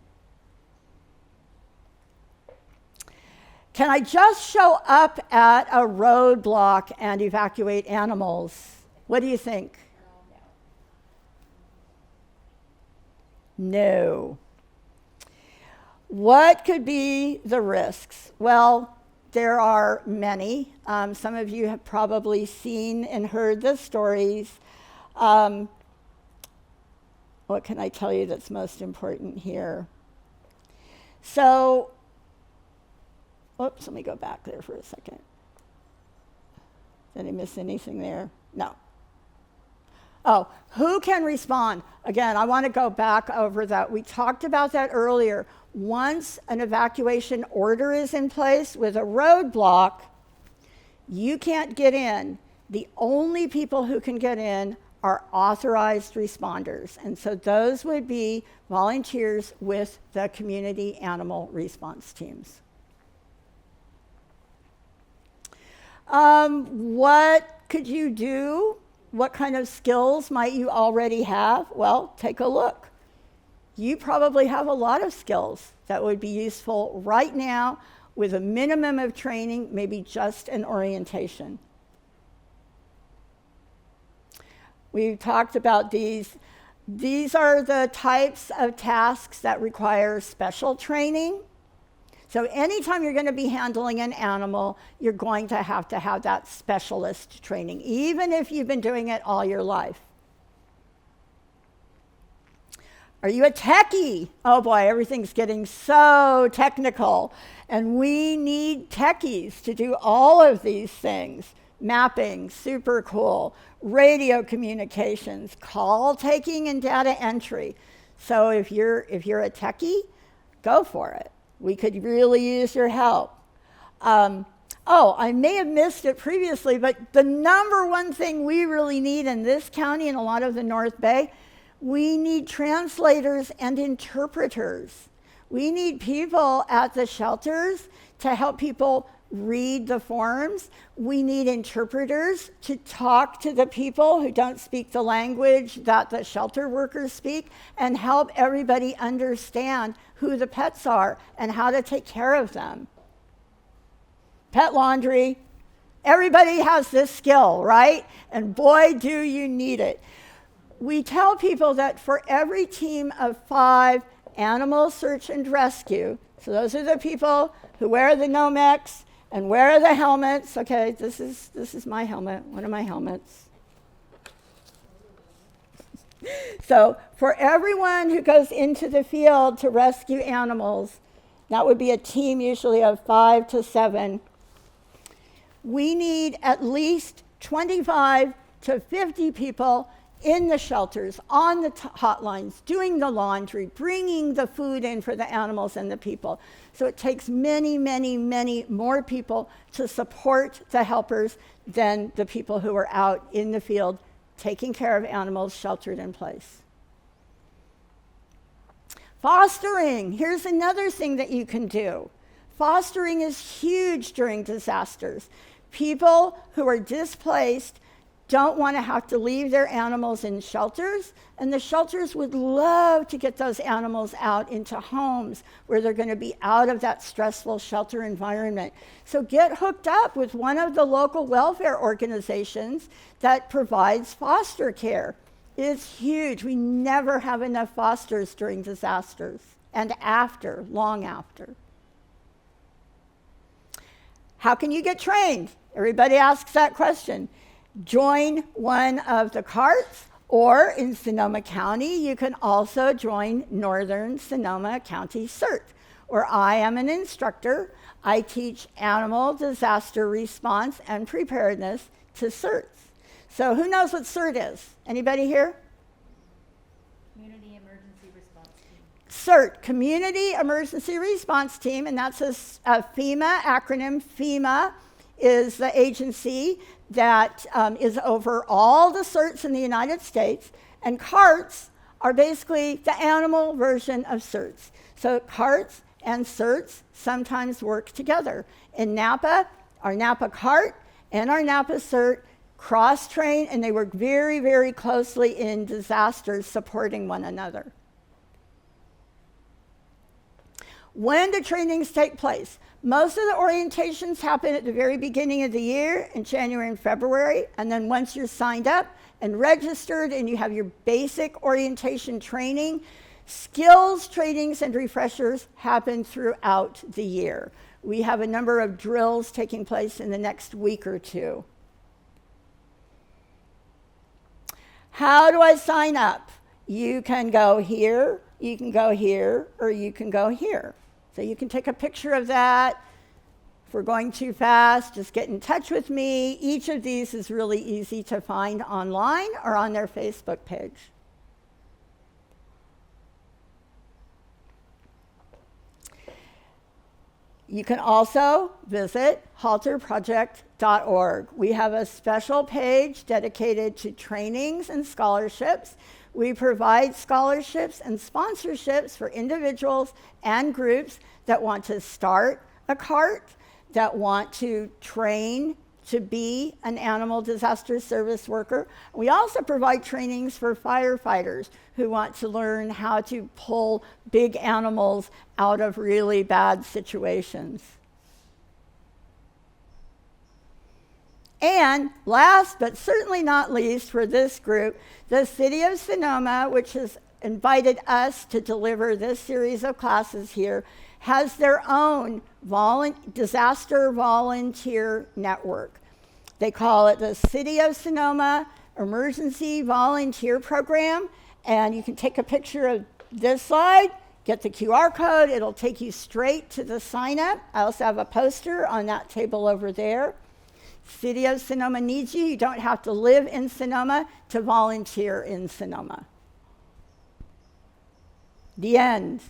Can I just show up at a roadblock and evacuate animals? What do you think? No. What could be the risks? Well, there are many. Some of you have probably seen and heard the stories. What can I tell you that's most important here? So, oops, let me go back there for a second. Did I miss anything there? No. Oh, who can respond? Again, I want to go back over that. We talked about that earlier. Once an evacuation order is in place with a roadblock, you can't get in. The only people who can get in are authorized responders. And so those would be volunteers with the community animal response teams. What could you do? What kind of skills might you already have? Well, take a look. You probably have a lot of skills that would be useful right now with a minimum of training, maybe just an orientation. We've talked about these. These are the types of tasks that require special training. So anytime you're going to be handling an animal, you're going to have that specialist training, even if you've been doing it all your life. Are you a techie? Oh boy, everything's getting so technical. And we need techies to do all of these things. Mapping, super cool. Radio communications, call taking and data entry. So if you're a techie, go for it. We could really use your help. I may have missed it previously, but the number one thing we really need in this county and a lot of the North Bay, we need translators and interpreters. We need people at the shelters to help people read the forms. We need interpreters to talk to the people who don't speak the language that the shelter workers speak and help everybody understand who the pets are and how to take care of them. Pet laundry. Everybody has this skill, right? And boy, do you need it. We tell people that for every team of 5 animal search and rescue, so those are the people who wear the Nomex and wear the helmets. Okay, this is my helmet, one of my helmets. So for everyone who goes into the field to rescue animals, that would be a team usually of 5 to 7. We need at least 25 to 50 people in the shelters, on the hotlines, doing the laundry, bringing the food in for the animals and the people. So it takes many, many, many more people to support the helpers than the people who are out in the field taking care of animals sheltered in place. Fostering. Here's another thing that you can do. Fostering is huge during disasters. People who are displaced don't want to have to leave their animals in shelters, and the shelters would love to get those animals out into homes where they're going to be out of that stressful shelter environment. So get hooked up with one of the local welfare organizations that provides foster care. It's huge. We never have enough fosters during disasters and after, long after. How can you get trained? Everybody asks that question. Join one of the carts, or in Sonoma County, you can also join Northern Sonoma County CERT, where I am an instructor. I teach animal disaster response and preparedness to CERTs. So who knows what CERT is? Anybody here? Community Emergency Response Team. CERT, Community Emergency Response Team, and that's a FEMA acronym. FEMA is the agency that is over all the CERTs in the United States, and CARTs are basically the animal version of CERTs. So CARTs and CERTs sometimes work together. In Napa, our Napa CART and our Napa CERT cross-train, and they work very, very closely in disasters, supporting one another. When do trainings take place? Most of the orientations happen at the very beginning of the year in January and February, and then once you're signed up and registered and you have your basic orientation training, skills trainings and refreshers happen throughout the year. We have a number of drills taking place in the next week or two. How do I sign up? You can go here, you can go here, or you can go here. So you can take a picture of that. If we're going too fast, just get in touch with me. Each of these is really easy to find online or on their Facebook page. You can also visit halterproject.org. We have a special page dedicated to trainings and scholarships. We provide scholarships and sponsorships for individuals and groups that want to start a CART, that want to train to be an animal disaster service worker. We also provide trainings for firefighters who want to learn how to pull big animals out of really bad situations. And last but certainly not least for this group, the City of Sonoma, which has invited us to deliver this series of classes here, has their own disaster volunteer network. They call it the City of Sonoma Emergency Volunteer Program, and you can take a picture of this slide, get the QR code, it'll take you straight to the sign up. I also have a poster on that table over there. City of Sonoma needs you. You don't have to live in Sonoma to volunteer in Sonoma. The end.